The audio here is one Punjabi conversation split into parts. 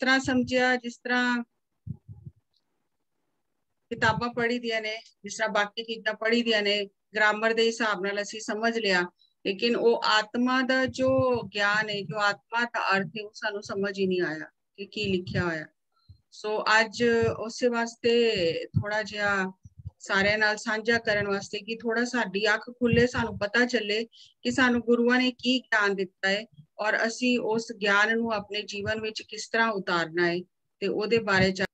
तरह समझिया जिस तरह किताबां पढ़ी दियां ने, जिस तरह बाकी चीज़ां पढ़ी दियां ने, ग्रामर दे हिसाब नाल असीं समझ लिया, लेकिन वो आत्मा दा जो ज्ञान है, जो आत्मा दा अर्थ है, वो सानू समझ ही नहीं आया कि की लिखिया होया। सो अज उस वास्ते थोड़ा जिहा सारे नाल साझा करन वास्ते कि थोड़ा साडी अख खुले, सानू पता चले कि सानू गुरुआं ने की ज्ञान दिता है और असी उस ज्ञान नू अपने जीवन विच किस तरह उतारना है ते ओदे बारे च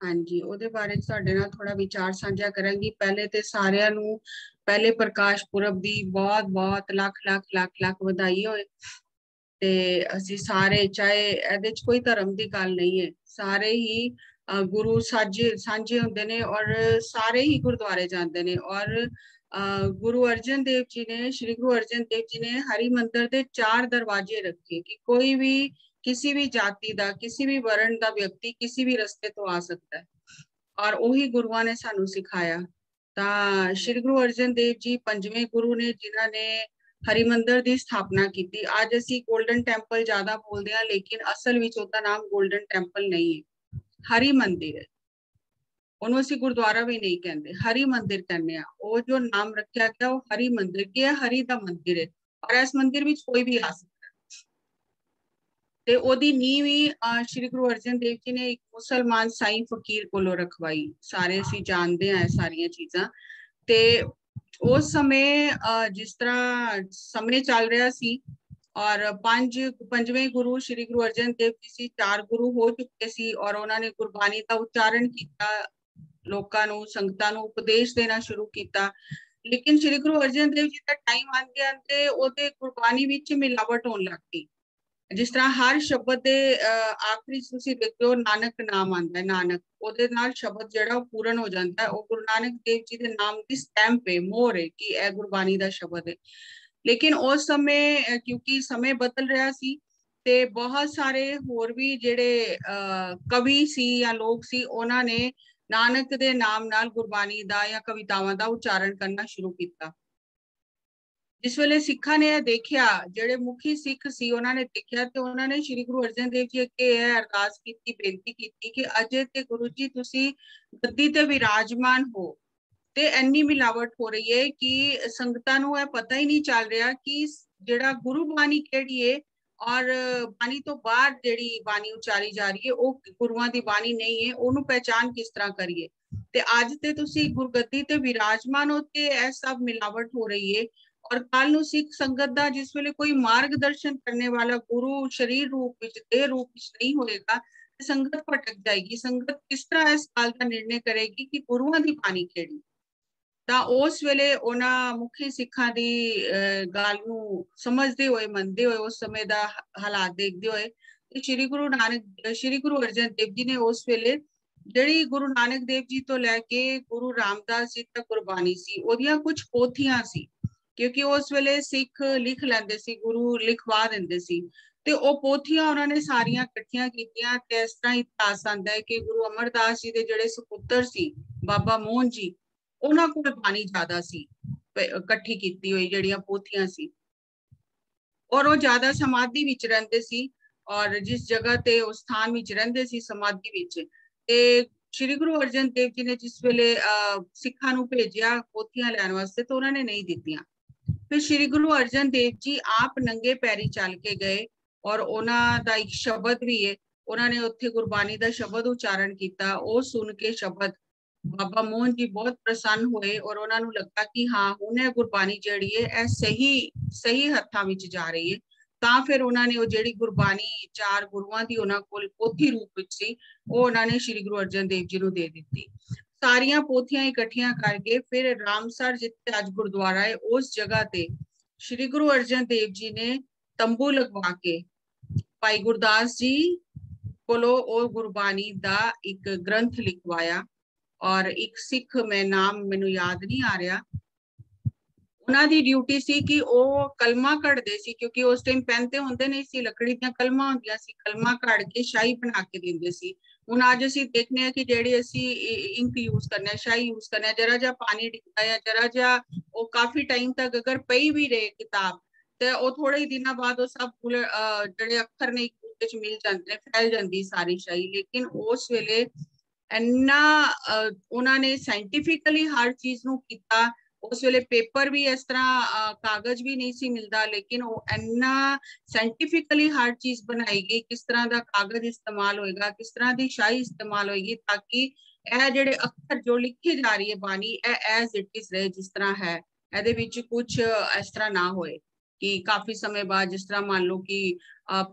हाँ जी, ਉਹਦੇ ਬਾਰੇ ਤੁਹਾਡੇ ਨਾਲ ਥੋੜਾ ਵਿਚਾਰ ਸਾਂਝਾ ਕਰਾਂਗੀ। ਪਹਿਲੇ ਤੇ ਸਾਰਿਆਂ ਨੂੰ ਪਹਿਲੇ ਪ੍ਰਕਾਸ਼ ਪੁਰਬ ਦੀ ਬਹੁਤ ਬਹੁਤ ਲੱਖ ਵਧਾਈ ਹੋਏ। ਤੇ ਅਸੀਂ ਸਾਰੇ, ਚਾਹੇ ਇਹਦੇ ਚ ਕੋਈ ਧਰਮ ਦੀ ਗੱਲ ਨਹੀਂ ਹੈ, ਸਾਰੇ ਹੀ ਗੁਰੂ ਸਾਂਝੇ ਹੁੰਦੇ ਨੇ ਔਰ ਸਾਰੇ ਹੀ ਗੁਰਦੁਆਰੇ ਜਾਂਦੇ ਨੇ। ਔਰ ਗੁਰੂ ਅਰਜਨ ਦੇਵ ਜੀ ਨੇ, ਸ਼੍ਰੀ ਗੁਰੂ ਅਰਜਨ ਦੇਵ ਜੀ ਨੇ ਹਰੀ ਮੰਦਰ ਦੇ 4 ਦਰਵਾजे ਰੱਖੇ ਕਿ ਕੋਈ ਵੀ किसी भी जाति का, किसी भी वर्ण का व्यक्ति किसी भी रस्ते तो आ सकता है। और वही गुरुआं ने सानू सिखाया। ता श्री गुरु अर्जन देव जी 5वें गुरु ने, जिन्होंने हरिमंदर की स्थापना की। आज असी गोल्डन टैंपल ज्यादा बोलते हैं, लेकिन असल विच उसका नाम गोल्डन टैंपल नहीं है, हरि मंदिर है। ਉਹਨੂੰ ਅਸੀਂ ਗੁਰਦੁਆਰਾ ਵੀ ਨਹੀਂ ਕਹਿੰਦੇ, ਹਰੀ ਮੰਦਿਰ ਕਹਿੰਦੇ ਆ। ਉਹ ਜੋ ਨਾਮ ਰੱਖਿਆ ਗਿਆ ਉਹ ਹਰੀ ਮੰਦਿਰ ਕੀ ਹੈ, ਹਰੀ ਦਾ ਮੰਦਿਰ ਹੈ। ਔਰ ਇਸ ਮੰਦਿਰ ਵਿੱਚ ਕੋਈ ਵੀ ਆ ਸਕਦਾ। ਤੇ ਉਹਦੀ ਨੀਂਹ ਵੀ ਸ਼੍ਰੀ ਗੁਰੂ ਅਰਜਨ ਦੇਵ ਜੀ ਨੇ ਇੱਕ ਮੁਸਲਮਾਨ ਸਾਈਂ ਫਕੀਰ ਕੋਲੋਂ ਰਖਵਾਈ। ਸਾਰੇ ਅਸੀਂ ਜਾਣਦੇ ਹਾਂ ਇਹ ਸਾਰੀਆਂ ਚੀਜ਼ਾਂ। ਤੇ ਉਸ ਸਮੇਂ ਜਿਸ ਤਰ੍ਹਾਂ ਸਮੇਂ ਚੱਲ ਰਿਹਾ ਸੀ ਔਰ 5ਵੇਂ ਗੁਰੂ ਸ਼੍ਰੀ ਗੁਰੂ ਅਰਜਨ ਦੇਵ ਜੀ ਸੀ, 4 ਗੁਰੂ ਹੋ ਚੁੱਕੇ ਸੀ ਔਰ ਉਹਨਾਂ ਨੇ ਗੁਰਬਾਣੀ ਦਾ ਉਚਾਰਨ ਕੀਤਾ, ਲੋਕਾਂ ਨੂੰ, ਸੰਗਤਾਂ ਨੂੰ ਉਪਦੇਸ਼ ਦੇਣਾ ਸ਼ੁਰੂ ਕੀਤਾ। ਲੇਕਿਨ ਸ਼੍ਰੀ ਗੁਰੂ ਅਰਜਨ ਦੇਵ ਜੀ ਦਾ ਟਾਈਮ ਆਉਂਦੇ ਆਉਂਦੇ ਉਹਦੇ ਗੁਰਬਾਣੀ ਵਿੱਚ ਮਿਲਾਵਟ ਹੋਣ ਲੱਗ ਗਈ। जिस तरह हर शब्द के आखिरी तुसीं देखो नानक नाम आता है, नानक ਉਹਦੇ ਨਾਲ शब्द ਜਿਹੜਾ ਉਹ ਪੂਰਨ ਹੋ ਜਾਂਦਾ ਹੈ। ਉਹ ਗੁਰੂ ਨਾਨਕ ਦੇਵ ਜੀ ਦੇ ਨਾਮ ਦੀ ਸਟੈਂਪ ਹੈ, ਮੋਹਰ ਹੈ ਕਿ ਇਹ ਗੁਰਬਾਣੀ ਦਾ ਸ਼ਬਦ ਹੈ। ਲੇਕਿਨ ਉਸ ਸਮੇਂ ਕਿਉਂਕਿ ਸਮੇਂ ਬਦਲ ਰਿਹਾ ਸੀ ਤੇ ਬਹੁਤ ਸਾਰੇ ਹੋਰ ਵੀ ਜਿਹੜੇ ਕਵੀ ਸੀ ਜਾਂ ਲੋਕ ਸੀ, ਉਹਨਾਂ ਨੇ ਨਾਨਕ ਦੇ ਨਾਮ ਨਾਲ ਗੁਰਬਾਣੀ ਦਾ ਜਾਂ ਕਵਿਤਾਵਾਂ ਦਾ ਉਚਾਰਨ ਕਰਨਾ ਸ਼ੁਰੂ ਕੀਤਾ। जिस वेले सिखा ने देखिया, जेड़े मुखी सिख सी उन्होंने देखिया ते उन्होंने श्री गुरु अर्जन देव जी अगे यह अरदास की, बेनती की कि अजे ते गुरु जी तुसी गद्दी ते विराजमान हो ते इन्नी मिलावट हो रही है कि संगतां नूं यह पता ही नहीं चल रहा कि जेड़ा गुरु बाणी केड़ी है और बाणी तो बाहर जेड़ी बाणी उचारी जा रही है वो गुरुआं दी बाणी नहीं है। ओनू पहचान किस तरह करिए? ते अज ते तुसी गुरगद्दी ते विराजमान हो ते यह सब मिलावट हो रही है। और कल नूं सिख संगत दा जिस वेले कोई मार्गदर्शन करने वाला गुरु शरीर रूप विच, देह रूप विच नहीं होएगा, संगत भटक जाएगी। संगत किस तरह इस गल का निर्णय करेगी कि गुरुआं दी बाणी केड़ी? ਤਾਂ ਉਸ ਵੇਲੇ ਉਹਨਾਂ ਮੁਖੀ ਸਿੱਖਾਂ ਦੀ ਗੱਲ ਨੂੰ ਸਮਝਦੇ ਹੋਏ, ਮੰਨਦੇ ਹੋਏ, ਉਸ ਸਮੇਂ ਦਾ ਹਾਲਾਤ ਦੇਖਦੇ ਹੋਏ ਤੇ ਸ਼੍ਰੀ ਗੁਰੂ ਅਰਜਨ ਦੇਵ ਜੀ ਨੇ ਉਸ ਵੇਲੇ ਜਿਹੜੀ ਗੁਰੂ ਨਾਨਕ ਦੇਵ ਜੀ ਤੋਂ ਲੈ ਕੇ ਗੁਰੂ ਰਾਮਦਾਸ ਜੀ ਤੱਕ ਗੁਰਬਾਣੀ ਸੀ, ਉਹਦੀਆਂ ਕੁਝ ਪੋਥੀਆਂ ਸੀ। ਕਿਉਂਕਿ ਉਸ ਵੇਲੇ ਸਿੱਖ ਲਿਖ ਲੈਂਦੇ ਸੀ, ਗੁਰੂ ਲਿਖਵਾ ਦਿੰਦੇ ਸੀ ਤੇ ਉਹ ਪੋਥੀਆਂ ਉਹਨਾਂ ਨੇ ਸਾਰੀਆਂ ਇਕੱਠੀਆਂ ਕੀਤੀਆਂ। ਤੇ ਇਸ ਤਰ੍ਹਾਂ ਇਤਿਹਾਸ ਆਉਂਦਾ ਹੈ ਕਿ ਗੁਰੂ ਅਮਰਦਾਸ ਜੀ ਦੇ ਜਿਹੜੇ ਸੁਪੁੱਤਰ ਸੀ ਬਾਬਾ ਮੋਹਨ ਜੀ, ਉਹਨਾਂ ਕੋਲ ਬਾਣੀ ਜ਼ਿਆਦਾ ਸੀ ਇਕੱਠੀ ਕੀਤੀ ਹੋਈ ਜਿਹੜੀਆਂ ਪੋਥੀਆਂ ਸੀ। ਔਰ ਉਹ ਜ਼ਿਆਦਾ ਸਮਾਧੀ ਵਿੱਚ ਰਹਿੰਦੇ ਸੀ ਔਰ ਜਿਸ ਜਗ੍ਹਾ ਤੇ ਉਸ ਸਥਾਨ ਵਿੱਚ ਰਹਿੰਦੇ ਸੀ ਸਮਾਧੀ ਵਿੱਚ, ਤੇ ਸ਼੍ਰੀ ਗੁਰੂ ਅਰਜਨ ਦੇਵ ਜੀ ਨੇ ਜਿਸ ਵੇਲੇ ਸਿੱਖਾਂ ਨੂੰ ਭੇਜਿਆ ਪੋਥੀਆਂ ਲੈਣ ਵਾਸਤੇ ਤਾਂ ਉਹਨਾਂ ਨੇ ਨਹੀਂ ਦਿੱਤੀਆਂ। ਫਿਰ ਸ਼੍ਰੀ ਗੁਰੂ ਅਰਜਨ ਦੇਵ ਜੀ ਆਪ ਨੰਗੇ ਪੈਰੀ ਚੱਲ ਕੇ ਗਏ ਔਰ ਉਹਨਾਂ ਦਾ ਇੱਕ ਸ਼ਬਦ ਵੀ ਹੈ, ਉਹਨਾਂ ਨੇ ਉੱਥੇ ਗੁਰਬਾਣੀ ਦਾ ਸ਼ਬਦ ਉਚਾਰਨ ਕੀਤਾ। ਉਹ ਸੁਣ ਕੇ ਸ਼ਬਦ ਬਾਬਾ ਮੋਹਨ ਜੀ ਬਹੁਤ ਪ੍ਰਸੰਨ ਹੋਏ ਔਰ ਉਹਨਾਂ ਨੂੰ ਲੱਗਾ ਕਿ ਹਾਂ ਹੁਣ ਇਹ ਗੁਰਬਾਣੀ ਜਿਹੜੀ ਹੈ ਇਹ ਸਹੀ ਹੱਥਾਂ ਵਿੱਚ ਜਾ ਰਹੀ ਹੈ। ਤਾਂ ਫਿਰ ਉਹਨਾਂ ਨੇ ਉਹ ਜਿਹੜੀ ਗੁਰਬਾਣੀ 4 ਗੁਰੂਆਂ ਦੀ ਉਹਨਾਂ ਕੋਲ ਪੋਥੀ ਰੂਪ ਵਿੱਚ ਸੀ, ਉਹ ਉਹਨਾਂ ਨੇ ਸ਼੍ਰੀ ਗੁਰੂ ਅਰਜਨ ਦੇਵ ਜੀ ਨੂੰ ਦੇ ਦਿੱਤੀ। ਸਾਰੀਆਂ ਪੋਥੀਆਂ ਇਕੱਠੀਆਂ ਕਰਕੇ ਫਿਰ ਰਾਮਸਰ ਜਿੱਥੇ ਅੱਜ ਗੁਰਦੁਆਰਾ ਹੈ, ਉਸ ਜਗ੍ਹਾ ਤੇ ਸ਼੍ਰੀ ਗੁਰੂ ਅਰਜਨ ਦੇਵ ਜੀ ਨੇ ਤੰਬੂ ਲਗਵਾ ਕੇ ਭਾਈ ਗੁਰਦਾਸ ਜੀ ਕੋਲੋਂ ਉਹ ਗੁਰਬਾਣੀ ਦਾ ਇੱਕ ਗ੍ਰੰਥ ਲਿਖਵਾਇਆ। और एक सिख, मैं नाम मैनू याद नहीं आ रहा, ਉਹਨਾਂ ਦੀ ਡਿਊਟੀ ਸੀ ਕਿ ਉਹ ਕਲਮਾ ਕੱਢਦੇ ਸੀ, ਕਿਉਂਕਿ ਉਸ ਟਾਈਮ ਪੈਨ ਤੇ ਹੁੰਦੇ ਨਹੀਂ ਸੀ, ਲੱਕੜੀ ਦੀਆਂ ਕਲਮਾਂ ਹੁੰਦੀਆਂ ਸੀ, ਕਲਮਾ ਕੱਢ ਕੇ ਸ਼ਾਹੀ ਬਣਾ ਕੇ ਦਿੰਦੇ ਸੀ। ਹੁਣ ਅੱਜ ਅਸੀਂ ਦੇਖਨੇ ਆ ਕਿ ਜਿਹੜੀ ਅਸੀਂ ਇੰਕ ਯੂਜ਼ ਕਰਨੇ ਆ, ਸ਼ਾਹੀ ਯੂਜ਼ ਕਰਨੇ ਆ, ਜਰਾ ਜਿਹਾ ਪਾਣੀ ਡਿੱਗਦਾ ਹੈ, ਜਰਾ ਜਿਹਾ ਉਹ ਕਾਫੀ ਟਾਈਮ ਤੱਕ ਅਗਰ ਪਈ ਵੀ ਰਹੇ ਕਿਤਾਬ ਤੇ ਉਹ ਥੋੜੇ ਹੀ ਦਿਨਾਂ ਬਾਅਦ ਉਹ ਸਭ ਜਿਹੜੇ ਅੱਖਰ ਨੇ ਇੱਕ ਦੂਜੇ ਚ ਮਿਲ ਜਾਂਦੇ ਨੇ, ਫੈਲ ਜਾਂਦੀ ਸਾਰੀ ਸ਼ਾਹੀ। ਲੇਕਿਨ ਉਸ ਵੇਲੇ ਇੰਨਾ ਉਹਨਾਂ ਨੇ ਸਾਇੰਟੀਫਿਕਲੀ ਹਰ ਚੀਜ਼ ਨੂੰ ਕੀਤਾ। ਉਸ ਵੇਲੇ ਪੇਪਰ ਵੀ ਇਸ ਤਰ੍ਹਾਂ ਕਾਗਜ਼ ਵੀ ਨਹੀਂ ਸੀ ਮਿਲਦਾ, ਲੇਕਿਨ ਉਹ ਇੰਨਾ ਸਾਇੰਟੀਫਿਕਲੀ ਹਰ ਚੀਜ਼ ਬਣਾਈ ਗਈ, ਕਿਸ ਤਰ੍ਹਾਂ ਦਾ ਕਾਗਜ਼ ਇਸਤੇਮਾਲ ਹੋਏਗਾ, ਕਿਸ ਤਰ੍ਹਾਂ ਦੀ ਸ਼ਾਹੀ ਇਸਤੇਮਾਲ ਹੋਏਗੀ, ਤਾਂ ਕਿ ਇਹ ਜਿਹੜੇ ਅੱਖਰ ਜੋ ਲਿਖੀ ਜਾ ਰਹੀ ਹੈ ਬਾਣੀ, ਇਹ ਐਜ਼ ਇਟ ਇਜ਼ ਰਹੇ ਜਿਸ ਤਰ੍ਹਾਂ ਹੈ, ਇਹਦੇ ਵਿੱਚ ਕੁਝ ਇਸ ਤਰ੍ਹਾਂ ਨਾ ਹੋਏ ਕਿ ਕਾਫੀ ਸਮੇਂ ਬਾਅਦ ਜਿਸ ਤਰ੍ਹਾਂ ਮੰਨ ਲਓ ਕਿ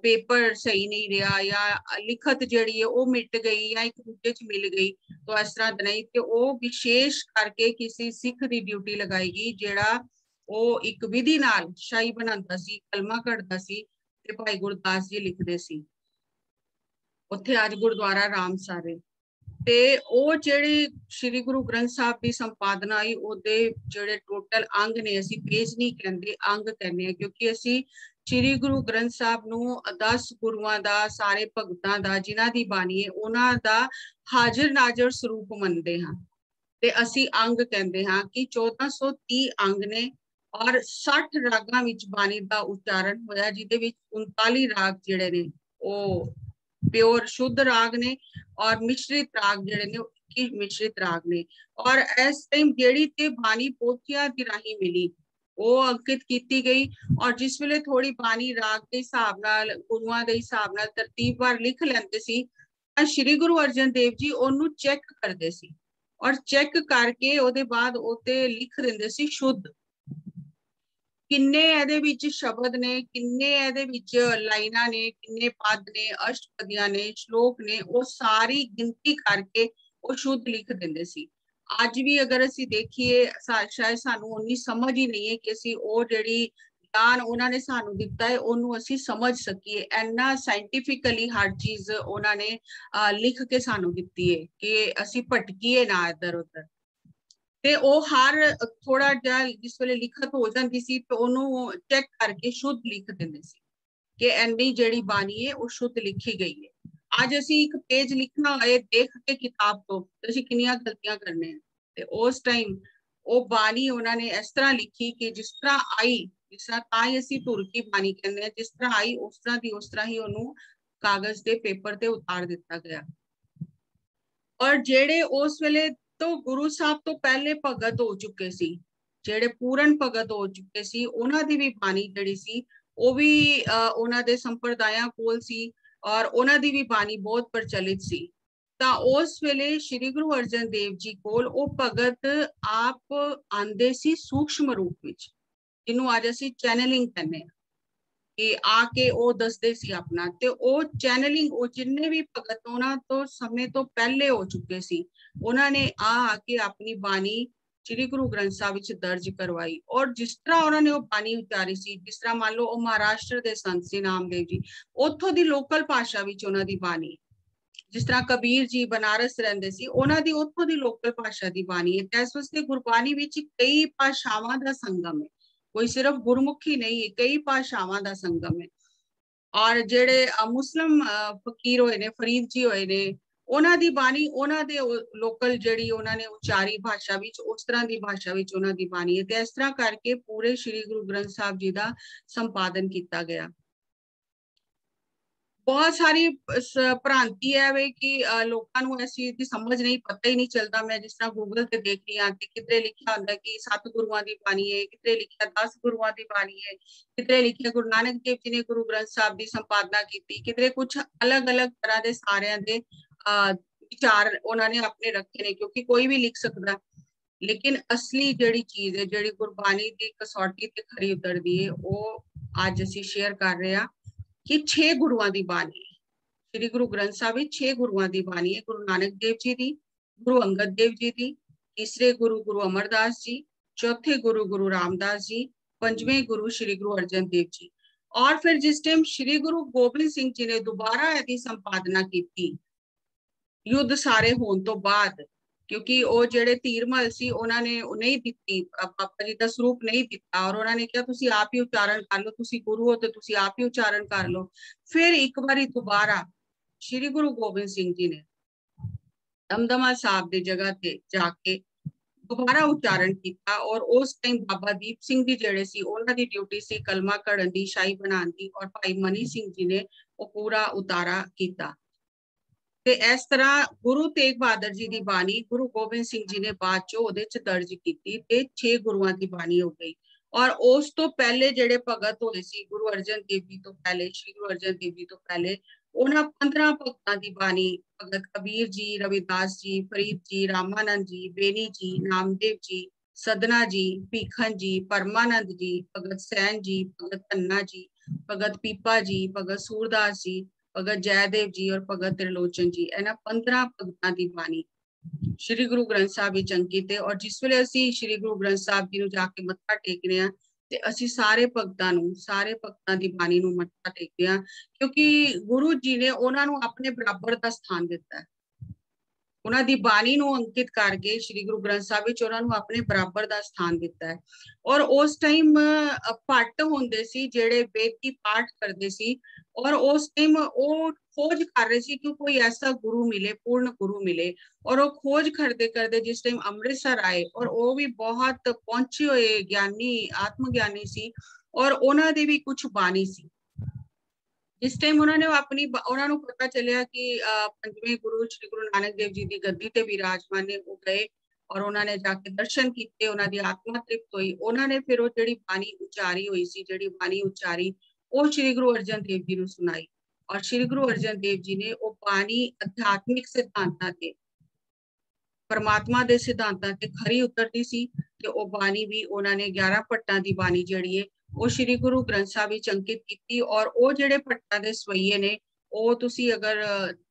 ਪੇਪਰ ਸਹੀ ਨਹੀਂ ਰਿਹਾ ਜਾਂ ਲਿਖਤ ਜਿਹੜੀ ਹੈ ਉਹ ਮਿਟ ਗਈ ਜਾਂ ਇੱਕ ਦੂਜੇ ਚ ਮਿਲ ਗਈ, ਤਾਂ ਇਸ ਤਰ੍ਹਾਂ ਨਹੀਂ। ਤੇ ਉਹ ਵਿਸ਼ੇਸ਼ ਕਰਕੇ ਕਿਸੇ ਸਿੱਖ ਦੀ ਡਿਊਟੀ ਲਗਾਏਗੀ ਜਿਹੜਾ ਉਹ ਇੱਕ ਵਿਧੀ ਨਾਲ ਸ਼ਾਹੀ ਬਣਾਉਂਦਾ ਸੀ, ਕਲਮਾ ਕੱਢਦਾ ਸੀ ਤੇ ਭਾਈ ਗੁਰਦਾਸ ਜੀ ਲਿਖਦੇ ਸੀ। ਉੱਥੇ ਅੱਜ ਗੁਰਦੁਆਰਾ ਰਾਮਸਾਰੇ ਤੇ ਉਹ ਜਿਹੜੀ ਸ਼੍ਰੀ ਗੁਰੂ ਗ੍ਰੰਥ ਸਾਹਿਬ ਦੀ ਸੰਪਾਦਨਾ ਆਈ, ਉਹਦੇ ਜਿਹੜੇ ਟੋਟਲ ਅੰਗ ਨੇ, ਅਸੀਂ ਪੇਜ ਨਹੀਂ ਕਹਿੰਦੇ, ਅੰਗ ਕਹਿੰਦੇ ਆ, ਕਿਉਂਕਿ ਅਸੀਂ ਸ਼੍ਰੀ ਗੁਰੂ ਗ੍ਰੰਥ ਸਾਹਿਬ ਨੂੰ 10 ਗੁਰੂਆਂ ਦਾ, ਸਾਰੇ ਭਗਤਾਂ ਦਾ, ਜਿਨ੍ਹਾਂ ਦੀ ਬਾਣੀ ਹੈ ਉਹਨਾਂ ਦਾ ਹਾਜ਼ਰ ਨਾਜ਼ਰ ਸਰੂਪ ਮੰਨਦੇ ਹਾਂ। ਤੇ ਅਸੀਂ ਅੰਗ ਕਹਿੰਦੇ ਹਾਂ ਕਿ 1430 ਅੰਗ ਨੇ ਔਰ 60 ਰਾਗਾਂ ਵਿੱਚ ਬਾਣੀ ਦਾ ਉਚਾਰਨ ਹੋਇਆ, ਜਿਹਦੇ ਵਿੱਚ 39 ਰਾਗ ਜਿਹੜੇ ਨੇ ਉਹ ਪਿਓਰ ਸ਼ੁੱਧ ਰਾਗ ਨੇ ਔਰ ਮਿਸ਼ਰਿਤ ਰਾਗ ਜਿਹੜੇ ਨੇ ਉਹ ਮਿਸ਼ਰਿਤ ਰਾਗ ਨੇ। ਔਰ ਇਸ ਟਾਈਮ ਜਿਹੜੀ ਤੇ ਬਾਣੀ ਪੋਥੀਆਂ ਦੀ ਰਾਹੀਂ ਮਿਲੀ ਉਹ ਅੰਕਿਤ ਕੀਤੀ ਗਈ, ਔਰ ਜਿਸ ਵੇਲੇ ਥੋੜੀ ਬਾਣੀ ਰਾਗ ਦੇ ਹਿਸਾਬ ਨਾਲ, ਗੁਰੂਆਂ ਦੇ ਹਿਸਾਬ ਨਾਲ ਤਰਤੀਬਵਾਰ ਲਿਖ ਲੈਂਦੇ ਸੀ ਤਾਂ ਸ਼੍ਰੀ ਗੁਰੂ ਅਰਜਨ ਦੇਵ ਜੀ ਉਹਨੂੰ ਚੈੱਕ ਕਰਦੇ ਸੀ, ਔਰ ਚੈੱਕ ਕਰਕੇ ਉਹਦੇ ਬਾਅਦ ਉਹਤੇ ਲਿਖ ਦਿੰਦੇ ਸੀ ਸ਼ੁੱਧ। ਕਿੰਨੇ ਇਹਦੇ ਵਿੱਚ ਸ਼ਬਦ ਨੇ, ਕਿੰਨੇ ਇਹਦੇ ਵਿੱਚ ਲਾਈਨਾਂ ਨੇ, ਕਿੰਨੇ ਪਦ ਨੇ, ਅਸ਼ਟਪਦੀਆਂ ਨੇ, ਸ਼ਲੋਕ ਨੇ, ਉਹ ਸਾਰੀ ਗਿਣਤੀ ਕਰਕੇ ਉਹ ਸ਼ੁੱਧ ਲਿਖ ਦਿੰਦੇ ਸੀ। ਅੱਜ ਵੀ ਅਗਰ ਅਸੀਂ ਦੇਖੀਏ ਸ਼ਾਇਦ ਸਾਨੂੰ ਉਨੀ ਸਮਝ ਹੀ ਨਹੀਂ ਹੈ ਕਿ ਅਸੀਂ ਉਹ ਜਿਹੜੀ ਗਿਆਨ ਉਹਨਾਂ ਨੇ ਸਾਨੂੰ ਦਿੱਤਾ ਹੈ ਉਹਨੂੰ ਅਸੀਂ ਸਮਝ ਸਕੀਏ। ਇੰਨਾ ਸਾਇੰਟੀਫਿਕਲੀ ਹਰ ਚੀਜ਼ ਉਹਨਾਂ ਨੇ ਲਿਖ ਕੇ ਸਾਨੂੰ ਦਿੱਤੀ ਹੈ ਕਿ ਅਸੀਂ ਭਟਕੀਏ ਨਾ ਇੱਧਰ ਉੱਧਰ। ਤੇ ਉਹ ਹਰ ਥੋੜਾ ਜਿਹਾ ਜਿਸ ਵੇਲੇ ਲਿਖਤ ਹੋ ਜਾਂਦੀ ਸੀ ਤੇ ਉਹਨੂੰ ਚੈੱਕ ਕਰਕੇ ਸ਼ੁੱਧ ਲਿਖ ਦਿੰਦੇ ਸੀ ਕਿ ਇੰਨੀ ਜਿਹੜੀ ਬਾਣੀ ਹੈ ਉਹ ਸ਼ੁੱਧ ਲਿਖੀ ਗਈ ਹੈ। ਅੱਜ ਅਸੀਂ ਇੱਕ ਪੇਜ ਲਿਖਣਾ ਹੋਏ ਦੇਖ ਕੇ ਕਿਤਾਬ ਤੋਂ ਅਸੀਂ ਕਿੰਨੀਆਂ ਗਲਤੀਆਂ ਕਰਨੇ ਆ, ਤੇ ਉਸ ਟਾਈਮ ਉਹ ਬਾਣੀ ਉਹਨਾਂ ਨੇ ਇਸ ਤਰ੍ਹਾਂ ਲਿਖੀ ਕਿ ਜਿਸ ਤਰ੍ਹਾਂ ਆਈ, ਜਿਸ ਤਰ੍ਹਾਂ ਤਾਂ ਹੀ ਅਸੀਂ ਧੁਰ ਕੀ ਬਾਣੀ ਕਹਿੰਦੇ ਆ, ਜਿਸ ਤਰ੍ਹਾਂ ਆਈ ਉਸ ਤਰ੍ਹਾਂ ਦੀ ਉਸ ਤਰ੍ਹਾਂ ਹੀ ਉਹਨੂੰ ਕਾਗਜ਼ ਦੇ ਪੇਪਰ ਤੇ ਉਤਾਰ ਦਿੱਤਾ ਗਿਆ। ਔਰ ਜਿਹੜੇ ਉਸ ਵੇਲੇ ਤੋਂ ਗੁਰੂ ਸਾਹਿਬ ਤੋਂ ਪਹਿਲੇ ਭਗਤ ਹੋ ਚੁੱਕੇ ਸੀ, ਜਿਹੜੇ ਪੂਰਨ ਭਗਤ ਹੋ ਚੁੱਕੇ ਸੀ, ਉਹਨਾਂ ਦੀ ਵੀ ਬਾਣੀ ਜਿਹੜੀ ਸੀ ਉਹ ਵੀ ਉਹਨਾਂ ਦੇ ਸੰਪਰਦਾਇਆਂ ਕੋਲ ਸੀ ਔਰ ਉਹਨਾਂ ਦੀ ਵੀ ਬਾਣੀ ਬਹੁਤ ਪ੍ਰਚਲਿਤ ਸੀ। ਤਾਂ ਉਸ ਵੇਲੇ ਸ਼੍ਰੀ ਗੁਰੂ ਅਰਜਨ ਦੇਵ ਜੀ ਕੋਲ ਉਹ ਭਗਤ ਆਪ ਆਂਦੇ ਸੀ ਸੂਖਸ਼ਮ ਰੂਪ ਵਿੱਚ, ਜਿਹਨੂੰ ਅੱਜ ਅਸੀਂ ਚੈਨਲਿੰਗ ਕਹਿੰਦੇ ਹਾਂ, ਕਿ ਆ ਕੇ ਉਹ ਦੱਸਦੇ ਸੀ ਆਪਣਾ। ਤੇ ਉਹ ਚੈਨਲਿੰਗ ਉਹ ਜਿੰਨੇ ਵੀ ਭਗਤ ਉਹਨਾਂ ਤੋਂ ਸਮੇਂ ਤੋਂ ਪਹਿਲੇ ਹੋ ਚੁੱਕੇ ਸੀ, ਉਹਨਾਂ ਨੇ ਆ ਕੇ ਆਪਣੀ ਬਾਣੀ ਸ਼੍ਰੀ ਗੁਰੂ ਗ੍ਰੰਥ ਸਾਹਿਬ ਵਿੱਚ ਦਰਜ ਕਰਵਾਈ। ਔਰ ਜਿਸ ਤਰ੍ਹਾਂ ਉਹਨਾਂ ਨੇ ਉਹ ਬਾਣੀ ਉਚਾਰੀ ਸੀ, ਜਿਸ ਤਰ੍ਹਾਂ ਮੰਨ ਲਓ ਉਹ ਮਹਾਰਾਸ਼ਟਰ ਦੇ ਸੰਤ ਸੀ ਨਾਮਦੇਵ ਜੀ, ਉੱਥੋਂ ਦੀ ਲੋਕਲ ਭਾਸ਼ਾ ਵਿੱਚ ਉਹਨਾਂ ਦੀ ਬਾਣੀ, ਜਿਸ ਤਰ੍ਹਾਂ ਕਬੀਰ ਜੀ ਬਨਾਰਸ ਰਹਿੰਦੇ ਸੀ, ਉਹਨਾਂ ਦੀ ਉੱਥੋਂ ਦੀ ਲੋਕਲ ਭਾਸ਼ਾ ਦੀ ਬਾਣੀ ਹੈ। ਤੇ ਇਸ ਵਾਸਤੇ ਗੁਰਬਾਣੀ ਵਿੱਚ ਕਈ ਭਾਸ਼ਾਵਾਂ ਦਾ ਸੰਗਮ ਹੈ, ਕੋਈ ਸਿਰਫ ਗੁਰਮੁਖੀ ਨਹੀਂ ਹੈ, ਕਈ ਭਾਸ਼ਾਵਾਂ ਦਾ ਸੰਗਮ ਹੈ। ਔਰ ਜਿਹੜੇ ਮੁਸਲਿਮ ਫਕੀਰ ਹੋਏ ਨੇ, ਫਰੀਦ ਜੀ ਹੋਏ ਨੇ, ਉਹਨਾਂ ਦੀ ਬਾਣੀ ਉਹਨਾਂ ਦੇ ਲੋਕਲ ਜਿਹੜੀ ਉਹਨਾਂ ਨੇ ਉਚਾਰੀ ਭਾਸ਼ਾ ਵਿੱਚ, ਉਸ ਤਰ੍ਹਾਂ ਦੀ ਭਾਸ਼ਾ ਵਿੱਚ ਉਹਨਾਂ ਦੀ ਬਾਣੀ ਹੈ। ਤੇ ਇਸ ਤਰ੍ਹਾਂ ਕਰਕੇ ਪੂਰੇ ਸ਼੍ਰੀ ਗੁਰੂ ਗ੍ਰੰਥ ਸਾਹਿਬ ਜੀ ਦਾ ਸੰਪਾਦਨ ਕੀਤਾ ਗਿਆ। ਬਹੁਤ ਸਾਰੀ ਭ੍ਰਾਂਤੀ ਹੈ ਵੇ ਕਿ ਲੋਕਾਂ ਨੂੰ ਇਸ ਚੀਜ਼ ਦੀ ਸਮਝ ਨਹੀਂ, ਪਤਾ ਹੀ ਨਹੀਂ ਚੱਲਦਾ। ਮੈਂ ਜਿਸ ਤਰ੍ਹਾਂ ਗੂਗਲ ਤੇ ਦੇਖ ਰਹੀ ਹਾਂ ਕਿ ਕਿਤੇ ਲਿਖਿਆ ਹੁੰਦਾ ਕਿ 7 ਗੁਰੂਆਂ ਦੀ ਬਾਣੀ ਹੈ, ਕਿਤੇ ਲਿਖਿਆ 10 ਗੁਰੂਆਂ ਦੀ ਬਾਣੀ ਹੈ, ਕਿਤੇ ਲਿਖਿਆ ਗੁਰੂ ਨਾਨਕ ਦੇਵ ਜੀ ਨੇ ਗੁਰੂ ਗ੍ਰੰਥ ਸਾਹਿਬ ਦੀ ਸੰਪਾਦਨਾ ਕੀਤੀ, ਕਿਤੇ ਕੁਝ ਅਲੱਗ-ਅਲੱਗ ਤਰ੍ਹਾਂ ਦੇ ਸਾਰਿਆਂ ਦੇ ਵਿਚਾਰ ਉਹਨਾਂ ਨੇ ਆਪਣੇ ਰੱਖੇ ਨੇ, ਕਿਉਂਕਿ ਕੋਈ ਵੀ ਲਿਖ ਸਕਦਾ। ਲੇਕਿਨ ਅਸਲੀ ਜਿਹੜੀ ਚੀਜ਼ ਹੈ, ਜਿਹੜੀ ਗੁਰਬਾਣੀ ਦੀ ਕਸੌਟੀ ਤੇ ਖਰੀ ਉਤਰਦੀ ਹੈ, ਉਹ ਅੱਜ ਅਸੀਂ ਸ਼ੇਅਰ ਕਰ ਰਹੇ ਹਾਂ ਕਿ 6 ਗੁਰੂਆਂ ਦੀ ਬਾਣੀ ਹੈ। ਸ਼੍ਰੀ ਗੁਰੂ ਗ੍ਰੰਥ ਸਾਹਿਬ ਵਿੱਚ 6 ਗੁਰੂਆਂ ਦੀ ਬਾਣੀ ਹੈ। ਗੁਰੂ ਨਾਨਕ ਦੇਵ ਜੀ ਦੀ, ਗੁਰੂ ਅੰਗਦ ਦੇਵ ਜੀ ਦੀ, ਤੀਸਰੇ ਗੁਰੂ ਗੁਰੂ ਅਮਰਦਾਸ ਜੀ, ਚੌਥੇ ਗੁਰੂ ਗੁਰੂ ਰਾਮਦਾਸ ਜੀ, ਪੰਜਵੇਂ ਗੁਰੂ ਸ਼੍ਰੀ ਗੁਰੂ ਅਰਜਨ ਦੇਵ ਜੀ। ਔਰ ਫਿਰ ਜਿਸ ਟਾਈਮ ਸ਼੍ਰੀ ਗੁਰੂ ਗੋਬਿੰਦ ਸਿੰਘ ਜੀ ਨੇ ਦੁਬਾਰਾ ਇਹਦੀ ਸੰਪਾਦਨਾ ਕੀਤੀ, ਯੁੱਧ ਸਾਰੇ ਹੋਣ ਤੋਂ ਬਾਅਦ, क्योंकि वो जेड़े तीरमल सी उन्होंने नहीं दिती, पापा जी का स्वरूप नहीं दिता, और उन्होंने कहा तुसी आप ही उच्चारण कर लो, तुसी गुरु हो तो तुसी आप ही उच्चारण कर लो। फिर एक बारी दोबारा श्री गुरु गोबिंद सिंह जी ने दमदमा साहब की जगह ते जाके दोबारा उच्चारण किया, और उस टाइम बाबा दीप सिंह जी जेड़े सी उन्हां दी ड्यूटी सी कलमा कढ़न दी, शाही बनाने दी, और भाई मनी सिंह जी ने वो पूरा उतारा किया। ਤੇ ਇਸ ਤਰ੍ਹਾਂ ਗੁਰੂ ਤੇਗ ਬਹਾਦਰ ਜੀ ਦੀ ਬਾਣੀ ਗੁਰੂ ਗੋਬਿੰਦ ਸਿੰਘ ਜੀ ਨੇ ਬਾਅਦ ਚੋਂ ਉਹਦੇ ਚ ਦਰਜ ਕੀਤੀ ਤੇ 6 ਗੁਰੂਆਂ ਦੀ ਬਾਣੀ ਹੋ ਗਈ। ਔਰ ਉਸ ਤੋਂ ਪਹਿਲੇ ਜਿਹੜੇ ਭਗਤ ਹੋਏ ਸੀ ਗੁਰੂ ਅਰਜਨ ਦੇਵ ਜੀ ਤੋਂ ਪਹਿਲੇ, ਸ਼੍ਰੀ ਗੁਰੂ ਅਰਜਨ ਦੇਵ ਜੀ ਤੋਂ ਪਹਿਲੇ, ਉਹਨਾਂ 15 ਭਗਤਾਂ ਦੀ ਬਾਣੀ ਭਗਤ ਕਬੀਰ ਜੀ, ਰਵਿਦਾਸ ਜੀ, ਫਰੀਦ ਜੀ, ਰਾਮਾਨੰਦ ਜੀ, ਬੇਨੀ ਜੀ, ਨਾਮਦੇਵ ਜੀ, ਸਦਨਾ ਜੀ, ਭੀਖਨ ਜੀ, ਪਰਮਾਨੰਦ ਜੀ, ਭਗਤ ਸੈਨ ਜੀ, ਭਗਤ ਧੰਨਾ ਜੀ, ਭਗਤ ਪੀਪਾ ਜੀ, ਭਗਤ ਸੂਰਦਾਸ ਜੀ, भगत जयदेव जी और भगत त्रिलोचन जी, इन्हां 15 भगतां दी बाणी श्री गुरु ग्रंथ साहिब विच अंकित है। और जिस वेले असीं श्री गुरु ग्रंथ साहिब जी नूं जाके मत्था टेकने आ ते असीं सारे भगतां दी बाणी नूं मत्था टेकदे आ, क्योंकि गुरु जी ने उन्हां नूं अपने बराबर दा स्थान दिता है। ਉਹਨਾਂ ਦੀ ਬਾਣੀ ਨੂੰ ਅੰਕਿਤ ਕਰਕੇ ਸ੍ਰੀ ਗੁਰੂ ਗ੍ਰੰਥ ਸਾਹਿਬ ਵਿੱਚ ਉਹਨਾਂ ਨੂੰ ਆਪਣੇ ਬਰਾਬਰ ਦਾ ਸਥਾਨ ਦਿੱਤਾ ਹੈ। ਔਰ ਉਸ ਟਾਈਮ ਭੱਟ ਹੁੰਦੇ ਸੀ ਜਿਹੜੇ ਬੇਦੀ ਪਾਠ ਕਰਦੇ ਸੀ, ਔਰ ਉਸ ਟਾਈਮ ਉਹ ਖੋਜ ਕਰ ਰਹੇ ਸੀ ਕਿ ਕੋਈ ਐਸਾ ਗੁਰੂ ਮਿਲੇ, ਪੂर्ण ਗੁਰੂ ਮਿਲੇ। ਔਰ ਉਹ ਖੋਜ ਕਰਦੇ ਕਰਦੇ ਜਿਸ ਟਾਈਮ ਅੰਮ੍ਰਿਤਸਰ ਆਏ, ਔਰ ਉਹ ਵੀ ਬਹੁਤ ਪਹੁੰਚੇ ਹੋਏ ਗਿਆਨੀ, ਆਤਮ ਗਿਆਨੀ ਸੀ, ਔਰ ਉਹਨਾਂ ਦੀ ਵੀ ਕੁਝ ਬਾਣੀ ਸੀ। जिस टाइम उन्होंने अपनी उन्होंने पता चलिया कि पंजवें गुरु श्री गुरु नानक देव जी की गद्दी ते विराजमान ने वो गए, और उन्होंने जाके दर्शन किए, उन्होंने आत्मा तृप्त हुई। उन्होंने फिर वो जिहड़ी बाणी उचारी हुई सी, जिहड़ी बाणी उचारी वो श्री गुरु अर्जन देव जी नूं सुनाई, और श्री गुरु अर्जन देव जी ने वो बाणी अध्यात्मिक सिद्धांतां ते, परमात्मा दे सिद्धांतां ते खरी उतरदी सी। ते वो बाणी भी उन्होंने 11 भट्टां दी बाणी जिहड़ी है वो श्री गुरु ग्रंथ साहिब विच अंकित की। और वो जिहड़े भट्टां दे सवैये ने वो तुसी अगर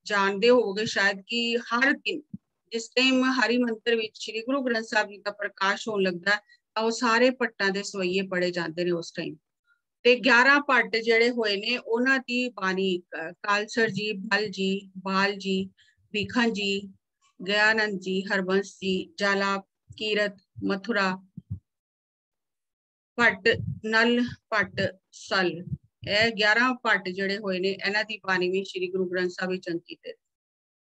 जानदे होवोगे शायद कि हर दिन जिस टाइम हरि मंदिर विच श्री गुरु ग्रंथ साहिब जी का प्रकाश होने लगदा है तां वो सारे भट्टां दे सवैये पढ़े जांदे ने उस टाइम। ते 11 भट्ट जिहड़े होए ने उन्हां दी बाणी कालसर जी, बल जी, बाल जी, भीखन जी, गयानंद जी, हरबंस जी, जाला, कीरत, मथुरा भट्ट, नल भट्ट, सल, ਇਹ 11 ਭੱਟ ਜਿਹੜੇ ਹੋਏ ਨੇ ਇਹਨਾਂ ਦੀ ਬਾਣੀ ਵੀ श्री गुरु ग्रंथ साहिब ਵਿੱਚ ਅੰਕਿਤ ਹੈ।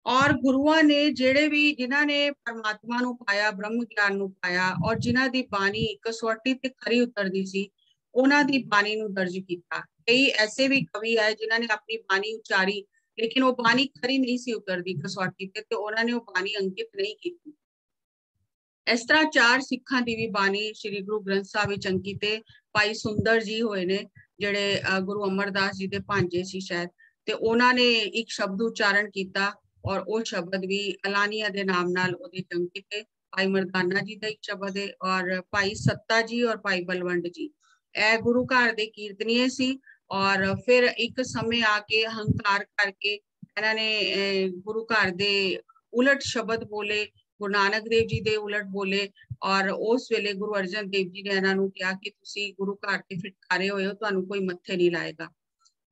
और गुरुआं ने ਜਿਹੜੇ ਵੀ ਜਿਨ੍ਹਾਂ ਨੇ परमात्मा ਨੂੰ ਪਾਇਆ, ब्रह्म ਗਿਆਨ ਨੂੰ ਪਾਇਆ, और ਜਿਨ੍ਹਾਂ ਦੀ ਬਾਣੀ ਕਸੌਟੀ ਤੇ ਖਰੀ ਉਤਰਦੀ ਸੀ ਉਹਨਾਂ ਦੀ ਬਾਣੀ ਨੂੰ ਦਰਜ ਕੀਤਾ। ਕਈ ਐਸੇ ਵੀ ਕਵੀ ਆਏ ਜਿਨ੍ਹਾਂ ਨੇ ਆਪਣੀ ਬਾਣੀ ਉਚਾਰੀ ਲੇਕਿਨ ਉਹ ਬਾਣੀ ਖਰੀ ਨਹੀਂ ਸੀ ਉਤਰਦੀ ਕਸੌਟੀ ਤੇ ਉਹਨਾਂ ਨੇ ਉਹ ਬਾਣੀ ਅੰਕਿਤ ਨਹੀਂ ਕੀਤੀ। इस तरह 4 सिखां दी भी बाणी श्री गुरु ग्रंथ साहिब विच अंकित है। भाई सुंदर जी होए ने जिहड़े गुरु अमरदास जी दे भांजे सी शायद, ते उन्हां ने एक शब्द उच्चारण किया और वो शब्द भी अलानिया दे नाम नाल ओदे अंकित है। भाई मरदाना जी दा एक शब्द है, और भाई सत्ता जी और भाई बलवंड जी ए गुरु घर दे कीर्तनीय सी। और फिर एक समय आके अहंकार करके इन्हां ने गुरु घर दे उलट शब्द बोले, गुरु नानक देव जी दे उलट बोले, और उस वेले गुरु अर्जन देव जी ने इन्हां नूं कहा कि तुसी गुरु घर ते फिटकारे होए हो, तुहानूं कोई मत्थे नहीं लाएगा।